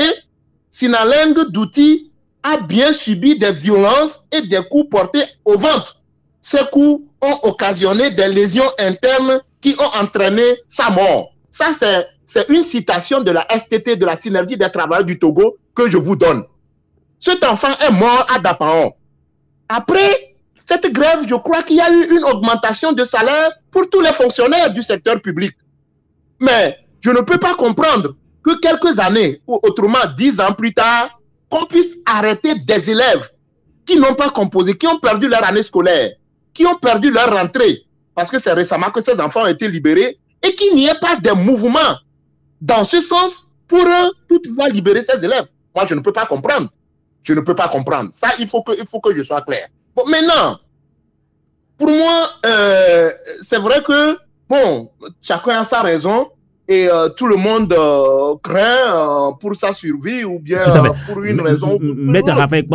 S9: Sinaleng Douti a bien subi des violences et des coups portés au ventre. Ces coups ont occasionné des lésions internes qui ont entraîné sa mort. Ça, c'est une citation de la STT, de la Synergie des travailleurs du Togo, que je vous donne. Cet enfant est mort à Dapaon. Après cette grève, je crois qu'il y a eu une augmentation de salaire pour tous les fonctionnaires du secteur public. Mais je ne peux pas comprendre que quelques années, ou autrement 10 ans plus tard, qu'on puisse arrêter des élèves qui n'ont pas composé, qui ont perdu leur année scolaire, qui ont perdu leur rentrée, parce que c'est récemment que ces enfants ont été libérés, et qu'il n'y ait pas de mouvement dans ce sens pour toutefois libérer ces élèves. Moi, je ne peux pas comprendre. Je ne peux pas comprendre. Ça, il faut que je sois clair. Bon, maintenant, pour moi, c'est vrai que, bon, chacun a sa raison et tout le monde craint pour sa survie ou bien pour une raison.
S1: Maître Raphaël,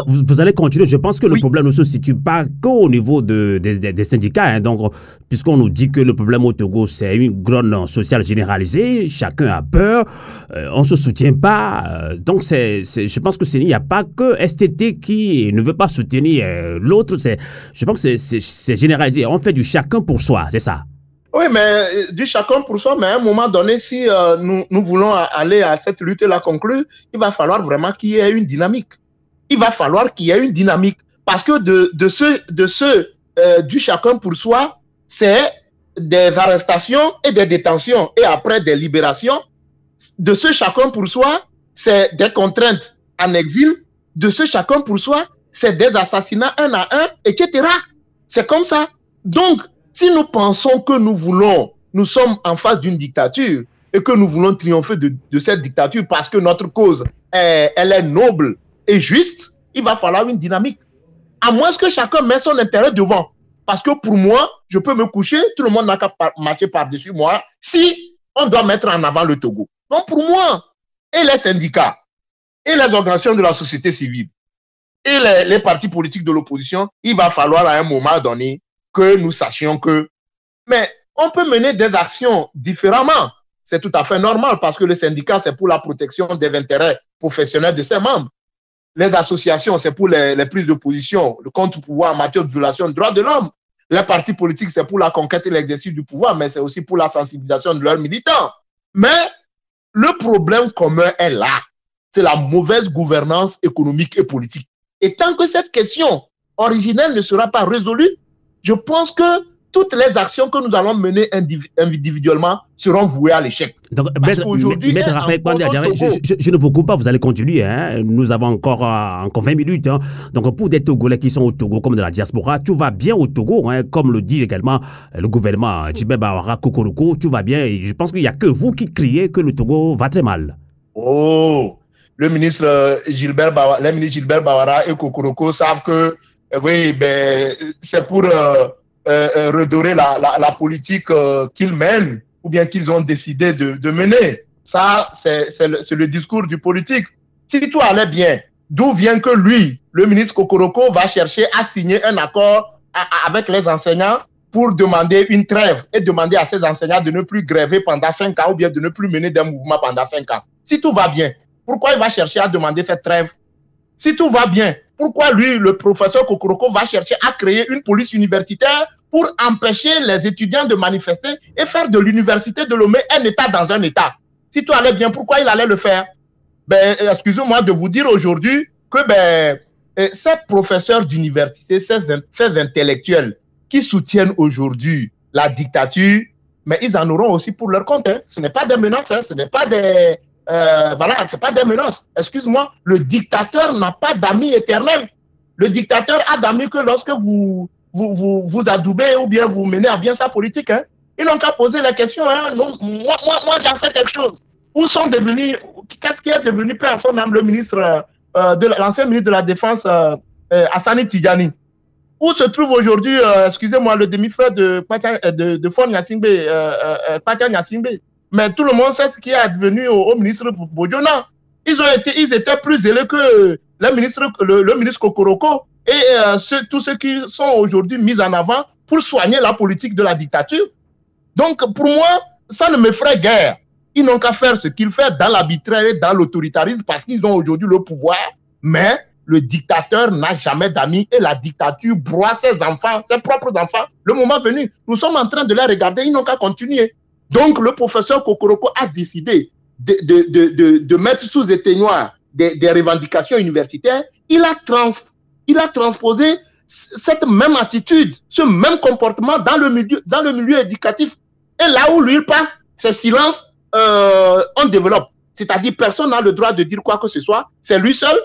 S1: vous allez continuer. Je pense que le problème ne se situe pas qu'au niveau des syndicats. Hein. Donc, puisqu'on nous dit que le problème au Togo, c'est une grogne sociale généralisée, chacun a peur, on ne se soutient pas. Donc, je pense qu'il n'y a pas que STT qui ne veut pas soutenir l'autre. Je pense que c'est généralisé. On fait du chacun pour soi, c'est ça?
S9: Oui, mais du chacun pour soi, mais à un moment donné, si nous voulons aller à cette lutte-là conclue, il va falloir vraiment qu'il y ait une dynamique. Il va falloir qu'il y ait une dynamique. Parce que du chacun pour soi, c'est des arrestations et des détentions et après des libérations. De ce chacun pour soi, c'est des contraintes en exil. De ce chacun pour soi, c'est des assassinats un à un, etc. C'est comme ça. Donc, si nous pensons que nous sommes en face d'une dictature et que nous voulons triompher de cette dictature parce que notre cause, elle est noble et juste, il va falloir une dynamique. À moins que chacun mette son intérêt devant. Parce que pour moi, je peux me coucher, tout le monde n'a qu'à marcher par-dessus moi si on doit mettre en avant le Togo. Donc pour moi, et les syndicats, et les organisations de la société civile, et les partis politiques de l'opposition, il va falloir à un moment donné que nous sachions que, mais on peut mener des actions différemment. C'est tout à fait normal parce que le syndicat, c'est pour la protection des intérêts professionnels de ses membres. Les associations, c'est pour les prises de position, le contre-pouvoir en matière de violation des droits de l'homme. Les partis politiques, c'est pour la conquête et l'exercice du pouvoir, mais c'est aussi pour la sensibilisation de leurs militants. Mais le problème commun est là. C'est la mauvaise gouvernance économique et politique. Et tant que cette question originelle ne sera pas résolue, je pense que toutes les actions que nous allons mener individuellement seront vouées à l'échec.
S1: Donc, Maître Raphaël, je ne vous coupe pas, vous allez continuer. Hein. Nous avons encore 20 minutes. Hein. Donc, pour des Togolais qui sont au Togo, comme de la diaspora, tout va bien au Togo, hein, comme le dit également le gouvernement Djibé Bawara Kokoroko, tout va bien. Et je pense qu'il n'y a que vous qui criez que le Togo va très mal.
S9: Oh, le ministre Gilbert Bawara et Kokoroko savent que oui, ben, c'est pour redorer la politique qu'ils mènent ou bien qu'ils ont décidé de mener. Ça, c'est le discours du politique. Si tout allait bien, d'où vient que lui, le ministre Kokoroko, va chercher à signer un accord avec les enseignants pour demander une trêve et demander à ces enseignants de ne plus gréver pendant 5 ans ou bien de ne plus mener des mouvements pendant 5 ans. Si tout va bien, pourquoi il va chercher à demander cette trêve? Si tout va bien, pourquoi lui, le professeur Kokoroko, va chercher à créer une police universitaire pour empêcher les étudiants de manifester et faire de l'université de Lomé un État dans un État? Si tout allait bien, pourquoi il allait le faire? Ben, excusez-moi de vous dire aujourd'hui que ces professeurs d'université, ces intellectuels qui soutiennent aujourd'hui la dictature, mais ils en auront aussi pour leur compte. Hein. Ce n'est pas des menaces, hein. Ce n'est pas des... voilà, c'est pas des menaces. Excuse-moi, le dictateur n'a pas d'amis éternels. Le dictateur a d'amis que lorsque vous adoubez ou bien vous menez à bien sa politique. Hein. Ils n'ont qu'à poser la question. Hein. Non, moi j'en sais quelque chose. Où sont devenus, qu'est-ce qui est devenu père son âme, le ministre, l'ancien ministre de la Défense, Hassani Tidjani? Où se trouve aujourd'hui, excusez-moi, le demi-frère de Fon Nyasingbe, Pacha Nyasingbe? Mais tout le monde sait ce qui est advenu au ministre Bodjona. Ils étaient plus zélés que le ministre Kokoroko et tous ceux qui sont aujourd'hui mis en avant pour soigner la politique de la dictature. Donc, pour moi, ça ne m'effraie guère. Ils n'ont qu'à faire ce qu'ils font dans l'arbitraire et dans l'autoritarisme parce qu'ils ont aujourd'hui le pouvoir. Mais le dictateur n'a jamais d'amis et la dictature broie ses enfants, ses propres enfants. Le moment venu, nous sommes en train de les regarder, ils n'ont qu'à continuer. Donc, le professeur Kokoroko a décidé de mettre sous éteignoir des revendications universitaires. Il a transposé cette même attitude, ce même comportement dans le milieu éducatif. Et là où lui il passe, c'est silence, on développe. C'est-à-dire, personne n'a le droit de dire quoi que ce soit. C'est lui seul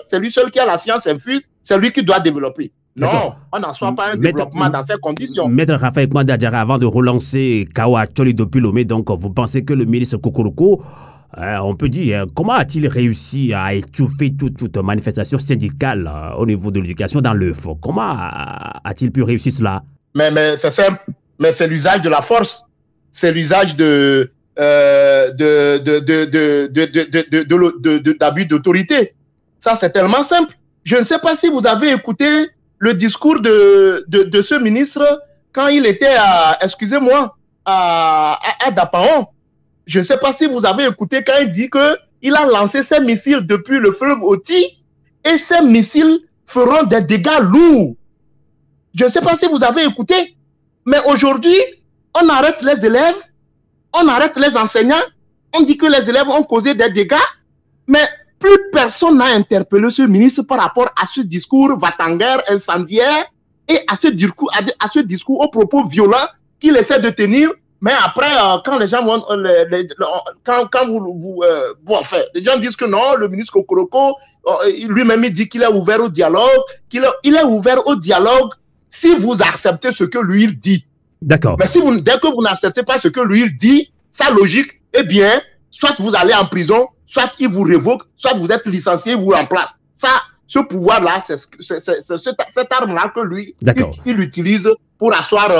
S9: qui a la science infuse, c'est lui qui doit développer. Non, on n'en soit pas un développement dans ces conditions.
S1: Maître Raphaël Kwanda-Diarra, avant de relancer Kawa Tcholi depuis Lomé, donc vous pensez que le ministre Kokoroko, on peut dire, comment a-t-il réussi à étouffer toute manifestation syndicale au niveau de l'éducation dans l'œuf? Comment a-t-il pu réussir cela?
S9: Mais c'est simple, mais c'est l'usage de la force, c'est l'usage d'abus d'autorité. Ça, c'est tellement simple. Je ne sais pas si vous avez écouté le discours de ce ministre quand il était à Dapaon. Je ne sais pas si vous avez écouté quand il dit qu'il a lancé ses missiles depuis le fleuve Oti et ces missiles feront des dégâts lourds. Je ne sais pas si vous avez écouté, mais aujourd'hui, on arrête les élèves, on arrête les enseignants, on dit que les élèves ont causé des dégâts, mais plus personne n'a interpellé ce ministre par rapport à ce discours vatanguer, incendiaire et à ce discours aux propos violents qu'il essaie de tenir. Mais après, quand les gens vont, les gens disent que non, le ministre Kokoroko, lui-même il dit qu'il est ouvert au dialogue, il est ouvert au dialogue si vous acceptez ce que lui il dit.
S1: D'accord.
S9: Mais dès que vous n'acceptez pas ce que lui il dit, sa logique, eh bien, soit vous allez en prison, soit il vous révoque, soit vous êtes licencié, il vous remplace. Ça, ce pouvoir-là, c'est cette arme-là que lui, il utilise pour asseoir,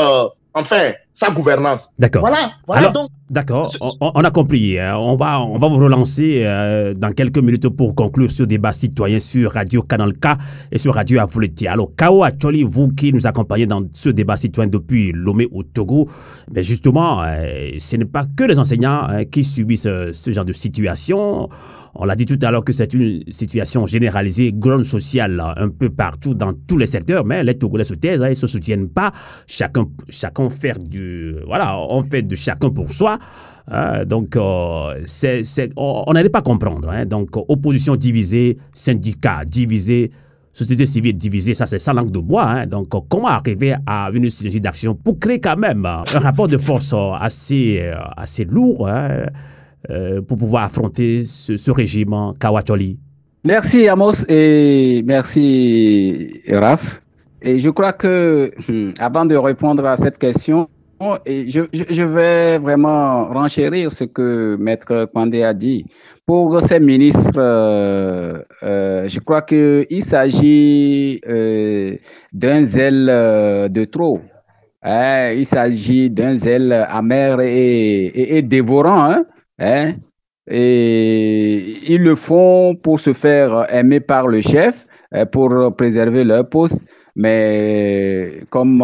S9: sa gouvernance.
S1: D'accord.
S9: Voilà
S1: alors,
S9: donc.
S1: D'accord, on a compris. On va vous relancer dans quelques minutes pour conclure ce débat citoyen sur Radio Canal K et sur Radio Avuleti. Alors, Kawa Tcholi, vous qui nous accompagnez dans ce débat citoyen depuis Lomé au Togo, mais justement, ce n'est pas que les enseignants qui subissent ce genre de situation. On l'a dit tout à l'heure que c'est une situation généralisée, grogne sociale un peu partout dans tous les secteurs, mais les Togolais se taisent, ils ne se soutiennent pas. Chacun fait on fait de chacun pour soi. Donc, on n'allait pas comprendre. Donc, opposition divisée, syndicats divisés, société civile divisée, ça c'est sans langue de bois. Donc, comment arriver à une synergie d'action pour créer quand même un rapport de force assez lourd pour pouvoir affronter ce régime Kawa Tcholi?
S8: Merci Amos et merci Raph. Et je crois que avant de répondre à cette question, je vais vraiment renchérir ce que Maître Kwandé a dit. Pour ces ministres, je crois qu'il s'agit d'un zèle de trop. Il s'agit d'un zèle amer et dévorant. Et ils le font pour se faire aimer par le chef, pour préserver leur poste. Mais comme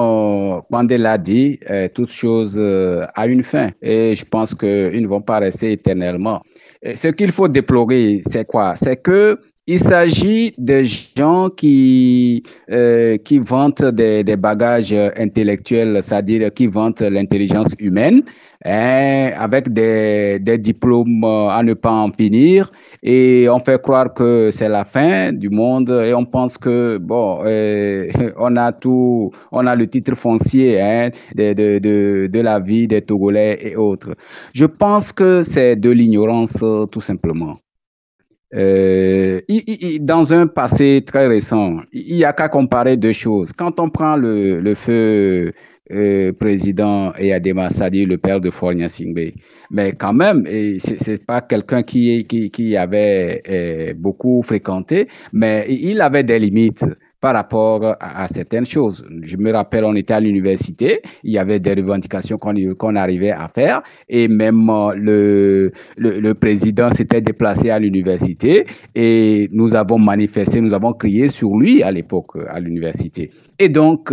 S8: Kwandé l'a dit, toute chose a une fin. Et je pense qu'ils ne vont pas rester éternellement. Et ce qu'il faut déplorer, c'est quoi? C'est que il s'agit de gens qui vantent des bagages intellectuels, c'est-à-dire qui vantent l'intelligence humaine, avec des diplômes à ne pas en finir, et on fait croire que c'est la fin du monde et on pense que on a le titre foncier de la vie des Togolais et autres. Je pense que c'est de l'ignorance tout simplement. Dans un passé très récent, il n'y a qu'à comparer deux choses. Quand on prend le feu président Eyadema, c'est-à-dire le père de Faure Gnassingbé, mais quand même, c'est pas quelqu'un qui avait beaucoup fréquenté, mais il avait des limites par rapport à certaines choses. Je me rappelle, on était à l'université, il y avait des revendications qu'on arrivait à faire, et même le président s'était déplacé à l'université, et nous avons manifesté, nous avons crié sur lui à l'époque à l'université. Et donc,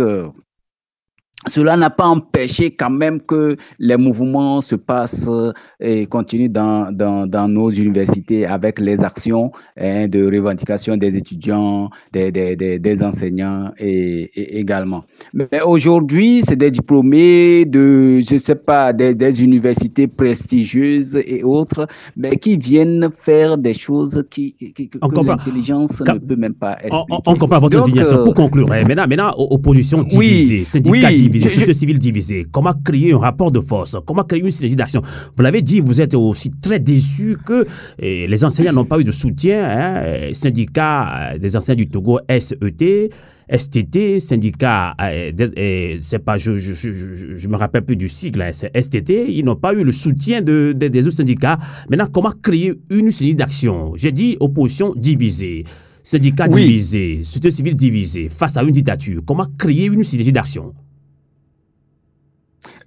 S8: cela n'a pas empêché quand même que les mouvements se passent et continuent dans nos universités avec les actions de revendication des étudiants, des enseignants et également. Mais aujourd'hui, c'est des diplômés de, je sais pas, des universités prestigieuses et autres, mais qui viennent faire des choses que l'intelligence ne peut même pas expliquer.
S1: On comprend votre indignation. Pour conclure, maintenant, opposition divisée, syndicat divisé. divisé, comment créer un rapport de force, comment créer une synergie d'action. Vous l'avez dit, vous êtes aussi très déçus que les enseignants n'ont pas eu de soutien, syndicat des enseignants du Togo, SET, STT, syndicat, c'est pas, je me rappelle plus du sigle, c'est STT, ils n'ont pas eu le soutien des autres syndicats. Maintenant, comment créer une synergie d'action? J'ai dit opposition divisée. Syndicats divisés, société civile divisée, face à une dictature, comment créer une synergie d'action?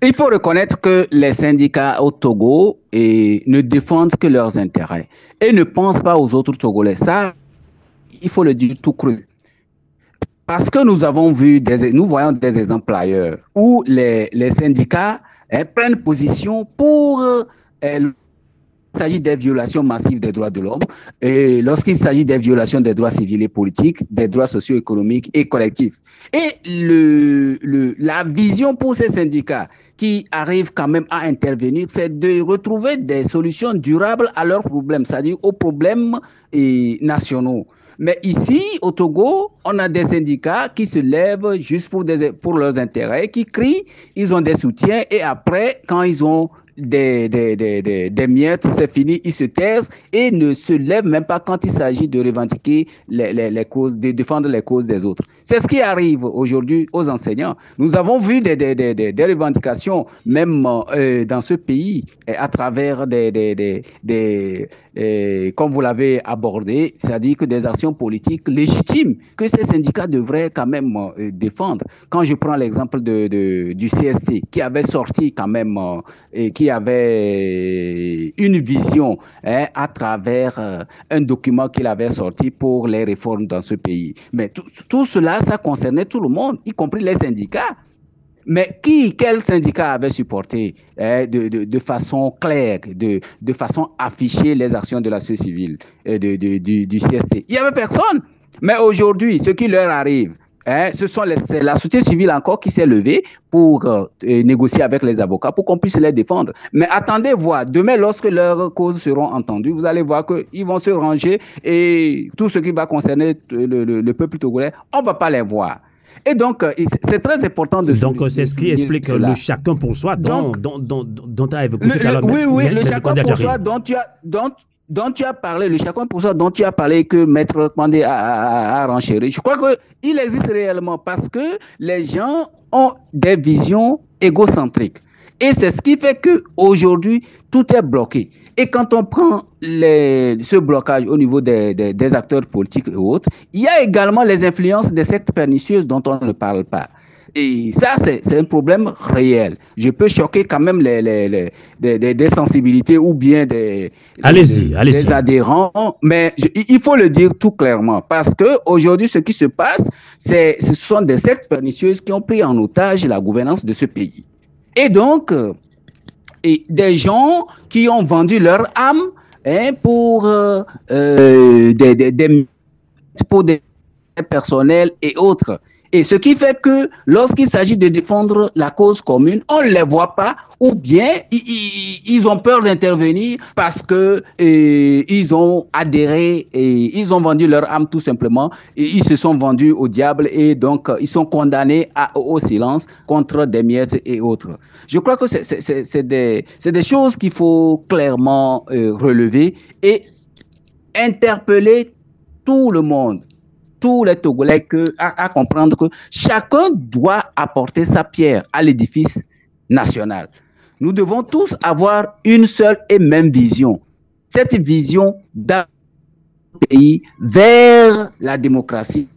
S8: Il faut reconnaître que les syndicats au Togo ne défendent que leurs intérêts et ne pensent pas aux autres Togolais. Ça, il faut le dire tout cru. Parce que nous voyons des exemples ailleurs où les syndicats prennent position pour... Il s'agit des violations massives des droits de l'homme et lorsqu'il s'agit des violations des droits civils et politiques, des droits socio-économiques et collectifs. Et la vision pour ces syndicats qui arrivent quand même à intervenir, c'est de retrouver des solutions durables à leurs problèmes, c'est-à-dire aux problèmes nationaux. Mais ici, au Togo, on a des syndicats qui se lèvent juste pour leurs intérêts, qui crient, ils ont des soutiens et après, quand ils ont des miettes, c'est fini, ils se taisent et ne se lèvent même pas quand il s'agit de revendiquer les causes, de défendre les causes des autres. C'est ce qui arrive aujourd'hui aux enseignants. Nous avons vu des revendications, même dans ce pays, à travers comme vous l'avez abordé, c'est-à-dire que des actions politiques légitimes que ces syndicats devraient quand même défendre. Quand je prends l'exemple du CST, qui avait sorti quand même, qui avait une vision à travers un document qu'il avait sorti pour les réformes dans ce pays. Mais tout cela, ça concernait tout le monde, y compris les syndicats. Mais quel syndicat avait supporté de façon claire, de façon affichée les actions de la société civile, du CST? Il n'y avait personne. Mais aujourd'hui, ce qui leur arrive, c'est la société civile encore qui s'est levée pour négocier avec les avocats pour qu'on puisse les défendre. Mais attendez voir, demain lorsque leurs causes seront entendues, vous allez voir qu'ils vont se ranger et tout ce qui va concerner le peuple togolais, on ne va pas les voir. Et donc, c'est très important de...
S1: Donc, c'est ce qui explique le chacun pour soi dont tu as évoqué tout à l'heure.
S8: Oui, le chacun pour soi dont tu as parlé, le chacun pour soi dont tu as parlé que Maître Pandé a renchéri. Je crois qu'il existe réellement parce que les gens ont des visions égocentriques. Et c'est ce qui fait qu'aujourd'hui, tout est bloqué. Et quand on prend ce blocage au niveau des acteurs politiques et autres, il y a également les influences des sectes pernicieuses dont on ne parle pas. Et ça, c'est un problème réel. Je peux choquer quand même des sensibilités ou bien des adhérents, mais il faut le dire tout clairement parce que aujourd'hui, ce qui se passe, ce sont des sectes pernicieuses qui ont pris en otage la gouvernance de ce pays. Et donc, des gens qui ont vendu leur âme pour des personnels et autres. Et ce qui fait que lorsqu'il s'agit de défendre la cause commune, on ne les voit pas ou bien ils ont peur d'intervenir parce que ils ont adhéré et ils ont vendu leur âme tout simplement et ils se sont vendus au diable et donc ils sont condamnés au silence contre des miettes et autres. Je crois que c'est des choses qu'il faut clairement relever et interpeller tout le monde. Tous les Togolais à comprendre que chacun doit apporter sa pierre à l'édifice national. Nous devons tous avoir une seule et même vision. Cette vision d'un pays vers la démocratie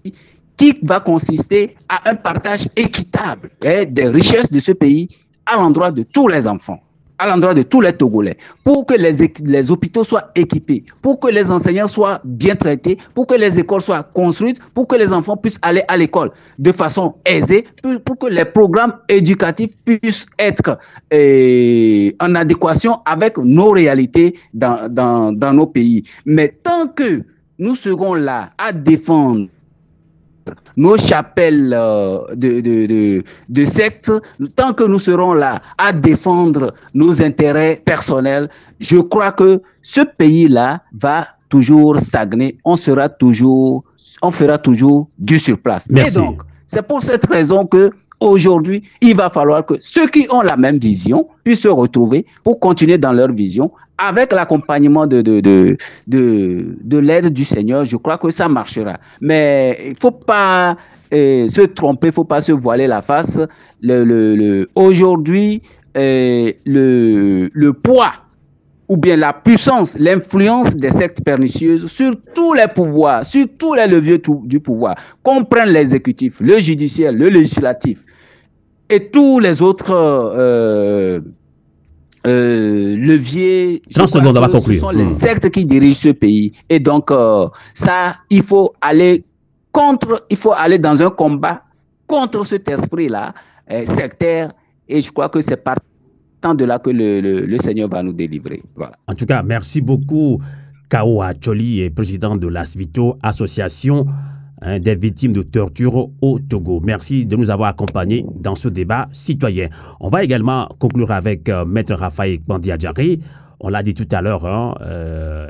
S8: qui va consister à un partage équitable des richesses de ce pays à l'endroit de tous les enfants, à l'endroit de tous les Togolais, pour que les hôpitaux soient équipés, pour que les enseignants soient bien traités, pour que les écoles soient construites, pour que les enfants puissent aller à l'école de façon aisée, pour que les programmes éducatifs puissent être en adéquation avec nos réalités dans nos pays. Mais tant que nous serons là à défendre nos chapelles de sectes, tant que nous serons là à défendre nos intérêts personnels, je crois que ce pays-là va toujours stagner, on fera toujours du surplace.
S1: Merci.
S8: Et donc, c'est pour cette raison que aujourd'hui, il va falloir que ceux qui ont la même vision puissent se retrouver pour continuer dans leur vision avec l'accompagnement de l'aide du Seigneur. Je crois que ça marchera. Mais il ne faut pas se tromper, il ne faut pas se voiler la face. Aujourd'hui, le poids ou bien la puissance, l'influence des sectes pernicieuses sur tous les pouvoirs, sur tous les leviers du pouvoir, comprennent l'exécutif, le judiciaire, le législatif et tous les autres leviers.
S1: 30 secondes, on va conclure.
S8: Ce sont les sectes qui dirigent ce pays. Et donc, ça, il faut aller dans un combat contre cet esprit-là, sectaire, et je crois que c'est partant de là que le Seigneur va nous délivrer. Voilà.
S1: En tout cas, merci beaucoup, Kao Acholi, président de l'ASVITO, association des victimes de torture au Togo. Merci de nous avoir accompagnés dans ce débat citoyen. On va également conclure avec Maître Raphaël Kpandi-Adjari. On l'a dit tout à l'heure,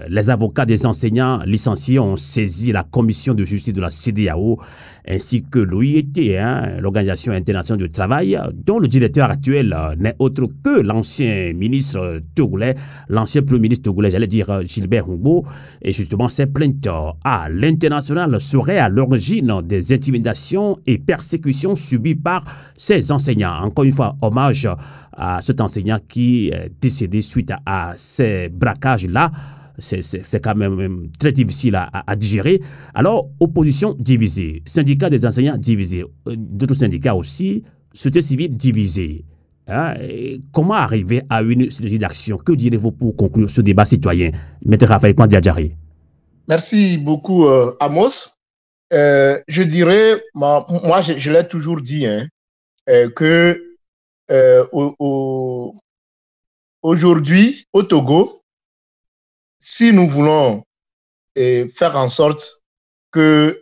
S1: les avocats des enseignants licenciés ont saisi la commission de justice de la CEDEAO ainsi que l'OIT, l'Organisation internationale du travail, dont le directeur actuel n'est autre que l'ancien ministre togolais, l'ancien premier ministre togolais, j'allais dire Gilbert Humbo. Et justement, ces plaintes à l'international seraient à l'origine des intimidations et persécutions subies par ces enseignants. Encore une fois, hommage à cet enseignant qui est décédé suite à ces braquages-là. C'est quand même très difficile à digérer. Alors, opposition divisée, syndicat des enseignants divisés, d'autres syndicats aussi, société civile divisée. Comment arriver à une stratégie d'action? Que direz-vous pour conclure ce débat citoyen? Maître Raphaël Kpandi-Adjari.
S9: Merci beaucoup, Amos. Je dirais, moi je l'ai toujours dit, que aujourd'hui, au Togo, si nous voulons faire en sorte qu'il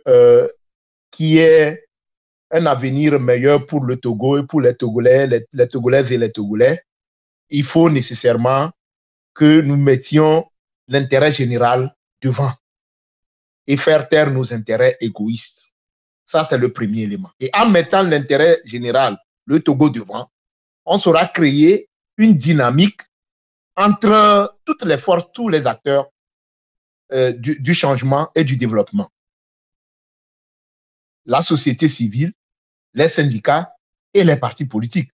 S9: y ait un avenir meilleur pour le Togo et pour les Togolais, les Togolaises et les Togolais, il faut nécessairement que nous mettions l'intérêt général devant et faire taire nos intérêts égoïstes. Ça, c'est le premier élément. Et en mettant l'intérêt général, le Togo devant, on saura créer une dynamique entre toutes les forces, tous les acteurs du changement et du développement. La société civile, les syndicats et les partis politiques.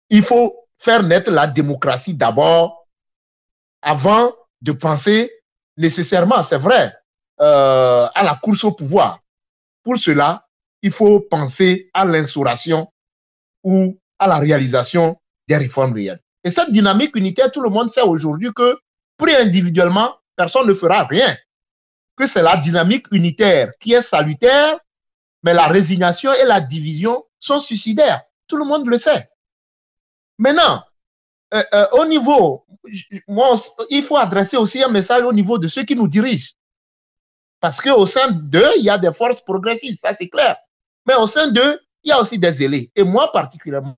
S9: Il faut faire naître la démocratie d'abord avant de penser nécessairement, c'est vrai, à la course au pouvoir. Pour cela, il faut penser à l'instauration ou à la réalisation des réformes réelles. Et cette dynamique unitaire, tout le monde sait aujourd'hui que, pris individuellement, personne ne fera rien. Que c'est la dynamique unitaire qui est salutaire, mais la résignation et la division sont suicidaires. Tout le monde le sait. Maintenant, au niveau, il faut adresser aussi un message au niveau de ceux qui nous dirigent. Parce qu'au sein d'eux, il y a des forces progressistes, ça c'est clair. Mais au sein d'eux, il y a aussi des zélés. Et moi particulièrement,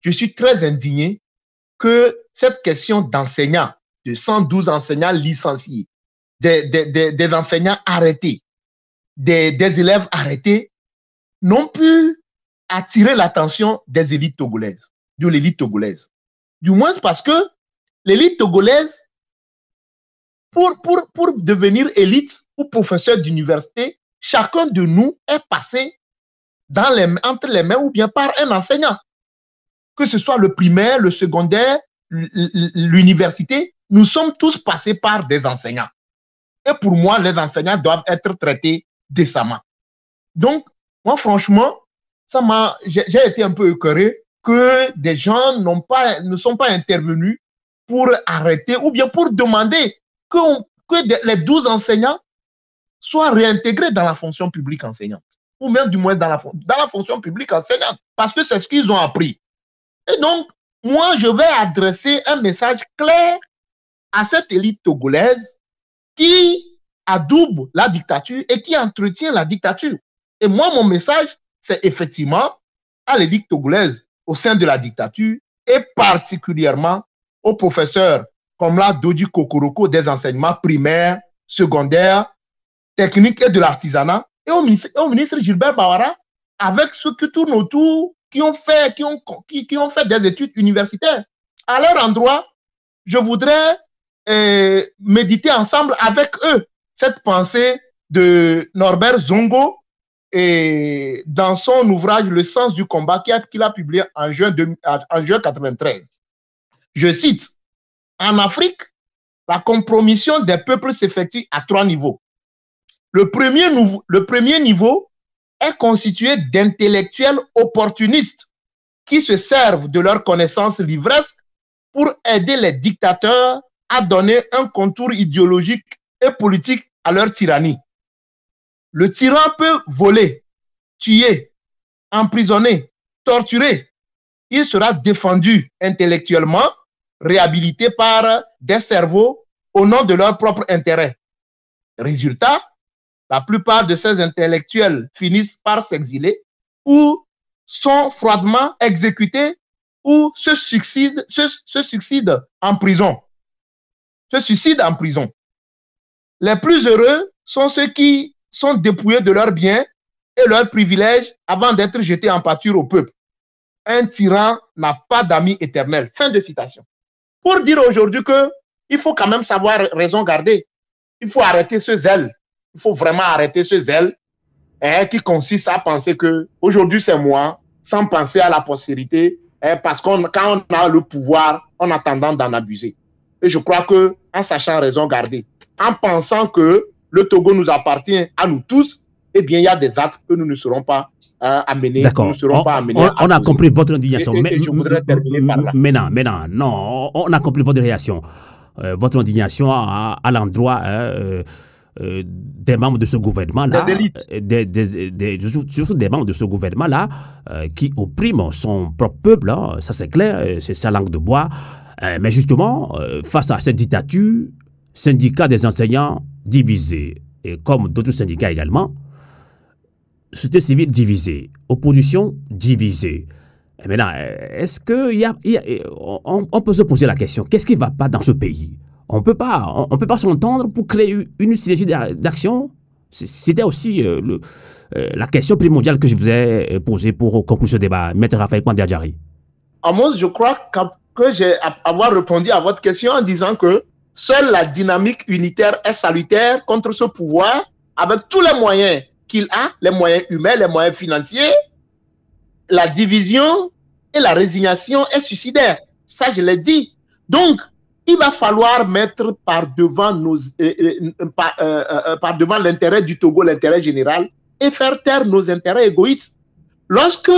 S9: je suis très indigné que cette question d'enseignants, de 112 enseignants licenciés, des enseignants arrêtés, des élèves arrêtés, n'ont pu attirer l'attention des élites togolaises, de l'élite togolaise. Du moins parce que l'élite togolaise, pour devenir élite ou professeur d'université, chacun de nous est passé entre les mains ou bien par un enseignant. Que ce soit le primaire, le secondaire, l'université, nous sommes tous passés par des enseignants. Et pour moi, les enseignants doivent être traités décemment. Donc, moi, franchement, j'ai été un peu écœuré que des gens ne sont pas intervenus pour arrêter ou bien pour demander que les 12 enseignants soient réintégrés dans la fonction publique enseignante. Ou même du moins dans la fonction publique enseignante. Parce que c'est ce qu'ils ont appris. Et donc, moi, je vais adresser un message clair à cette élite togolaise qui adoube la dictature et qui entretient la dictature. Et moi, mon message, c'est effectivement à l'élite togolaise au sein de la dictature et particulièrement aux professeurs comme là Dodi Kokoroko des enseignements primaires, secondaires, techniques et de l'artisanat et au ministre Gilbert Bawara avec ceux qui tournent autour, qui ont fait des études universitaires. À leur endroit, je voudrais méditer ensemble avec eux cette pensée de Norbert Zongo et dans son ouvrage Le sens du combat qu'il a publié en juin 1993. Je cite, « En Afrique, la compromission des peuples s'effectue à 3 niveaux. Le premier niveau est constitué d'intellectuels opportunistes qui se servent de leurs connaissances livresques pour aider les dictateurs à donner un contour idéologique et politique à leur tyrannie. Le tyran peut voler, tuer, emprisonner, torturer. Il sera défendu intellectuellement, réhabilité par des cerveaux au nom de leur propre intérêt. Résultat, la plupart de ces intellectuels finissent par s'exiler ou sont froidement exécutés ou se suicident en prison. Les plus heureux sont ceux qui sont dépouillés de leurs biens et leurs privilèges avant d'être jetés en pâture au peuple. Un tyran n'a pas d'amis éternels. Fin de citation. Pour dire aujourd'hui qu'il faut quand même savoir raison garder. Il faut arrêter ce zèle. Il faut vraiment arrêter ce zèle qui consiste à penser que aujourd'hui c'est moi, sans penser à la postérité, parce que quand on a le pouvoir, on a tendance d'en abuser. Et je crois que en sachant raison garder, en pensant que le Togo nous appartient à nous tous, eh bien il y a des actes que nous ne serons pas amenés.
S1: D'accord.
S9: Nous ne serons pas amenés.
S1: On a compris votre indignation.
S9: Et je voudrais terminer par là.
S1: Maintenant, non, on a compris votre réaction, votre indignation à l'endroit des membres de ce gouvernement-là, surtout des membres de ce gouvernement-là, qui oppriment son propre peuple, hein, ça c'est clair, c'est sa langue de bois. Mais justement, face à cette dictature, syndicat des enseignants divisés, et comme d'autres syndicats également, société civile divisée, opposition divisée. Et maintenant, est-ce qu'on peut se poser la question, qu'est-ce qui ne va pas dans ce pays? On ne peut pas s'entendre pour créer une synergie d'action. C'était aussi la question primordiale que je vous ai posée pour conclure ce débat. Maître Raphaël Kwande-Adjari.
S9: Amos, je crois que j'ai avoir répondu à votre question en disant que seule la dynamique unitaire est salutaire contre ce pouvoir, avec tous les moyens qu'il a, les moyens humains, les moyens financiers. La division et la résignation est suicidaire. Ça, je l'ai dit. Donc, il va falloir mettre par devant l'intérêt du Togo, l'intérêt général, et faire taire nos intérêts égoïstes. Lorsque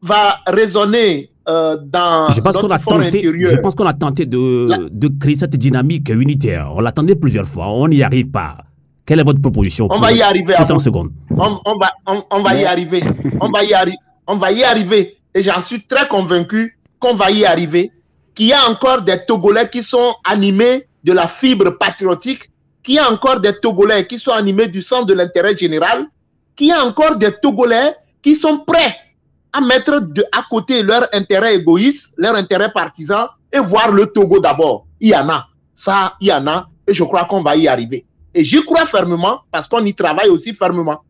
S9: va résonner dans notre fort intérieur...
S1: Je pense qu'on a tenté de créer cette dynamique unitaire. On l'attendait plusieurs fois, on n'y arrive pas. Quelle est votre proposition?
S9: On va y arriver.
S1: En secondes.
S9: On va y arriver. On va y arriver. Et j'en suis très convaincu qu'on va y arriver. Qu'il y a encore des Togolais qui sont animés de la fibre patriotique, qu'il y a encore des Togolais qui sont animés du sens de l'intérêt général, qu'il y a encore des Togolais qui sont prêts à mettre à côté leur intérêt égoïste, leur intérêt partisan et voir le Togo d'abord. Il y en a. Ça, il y en a. Et je crois qu'on va y arriver. Et j'y crois fermement parce qu'on y travaille aussi fermement.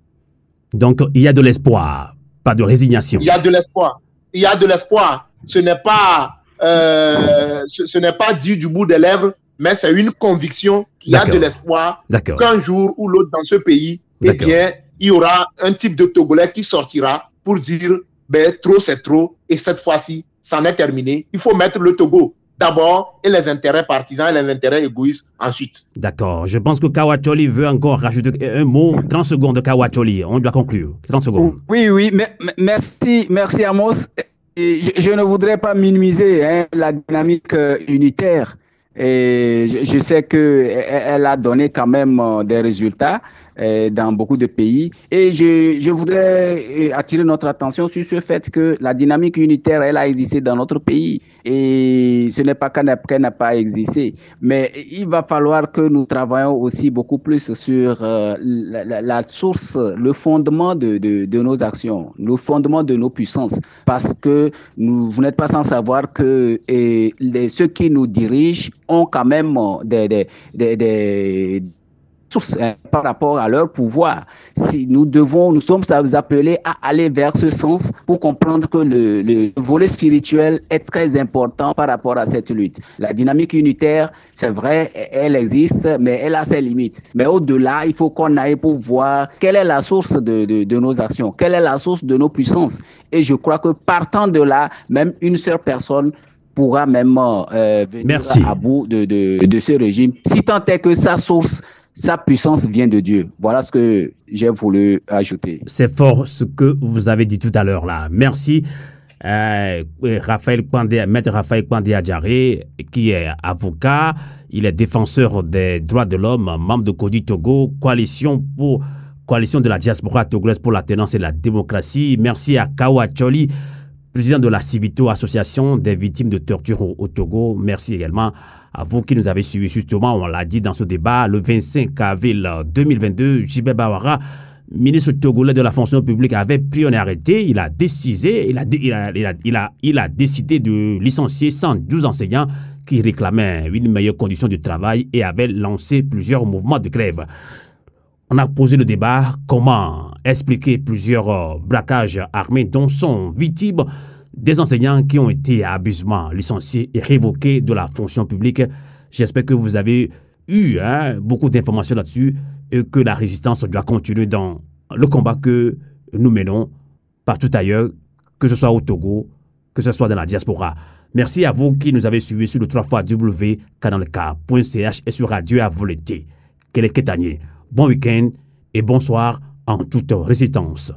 S1: Donc, il y a de l'espoir, pas de résignation.
S9: Il y a de l'espoir. Il y a de l'espoir. Ce n'est pas dit du bout des lèvres, mais c'est une conviction qu'il y a de l'espoir qu'un jour ou l'autre dans ce pays, eh bien, il y aura un type de Togolais qui sortira pour dire, ben, trop c'est trop, et cette fois-ci, c'en est terminé. Il faut mettre le Togo d'abord et les intérêts partisans et les intérêts égoïstes ensuite.
S1: D'accord. Je pense que Kawacholi veut encore rajouter un mot. 30 secondes de Kawacholi. On doit conclure. 30 secondes.
S8: Oui, merci Amos. Et je ne voudrais pas minimiser la dynamique unitaire. Et je sais qu'elle a donné quand même des résultats dans beaucoup de pays. Et je voudrais attirer notre attention sur ce fait que la dynamique unitaire, elle a existé dans notre pays. Et ce n'est pas qu'elle n'a pas existé. Mais il va falloir que nous travaillions aussi beaucoup plus sur la source, le fondement de nos actions, le fondement de nos puissances. Parce que vous n'êtes pas sans savoir que ceux qui nous dirigent ont quand même source par rapport à leur pouvoir. Si nous sommes appelés à aller vers ce sens pour comprendre que le volet spirituel est très important par rapport à cette lutte. La dynamique unitaire, c'est vrai, elle existe, mais elle a ses limites. Mais au-delà, il faut qu'on aille pour voir quelle est la source de nos actions, quelle est la source de nos puissances. Et je crois que partant de là, même une seule personne pourra même venir à bout de ce régime, si tant est que sa source, sa puissance vient de Dieu. Voilà ce que j'ai voulu ajouter.
S1: C'est fort ce que vous avez dit tout à l'heure là. Merci. Maître Raphaël Kwande Adjaré, qui est avocat, il est défenseur des droits de l'homme, membre de CODI Togo, coalition de la diaspora togolaise pour la tenance et la démocratie. Merci à Kawa Choli, président de la Civito, association des victimes de torture au Togo. Merci également à vous qui nous avez suivis. Justement, on l'a dit dans ce débat, le 25 avril 2022, J.B. Bawara, ministre togolais de la fonction publique, avait pris un arrêté. Il a décidé de licencier 112 enseignants qui réclamaient une meilleure condition de travail et avait lancé plusieurs mouvements de grève. On a posé le débat, comment expliquer plusieurs braquages armés dont sont victimes des enseignants qui ont été abusivement licenciés et révoqués de la fonction publique. J'espère que vous avez eu beaucoup d'informations là-dessus et que la résistance doit continuer dans le combat que nous menons partout ailleurs, que ce soit au Togo, que ce soit dans la diaspora. Merci à vous qui nous avez suivis sur le 3xcanalk.ch et sur Radio Avolete. Quel est Ketanier. Bon week-end et bonsoir en toute résistance.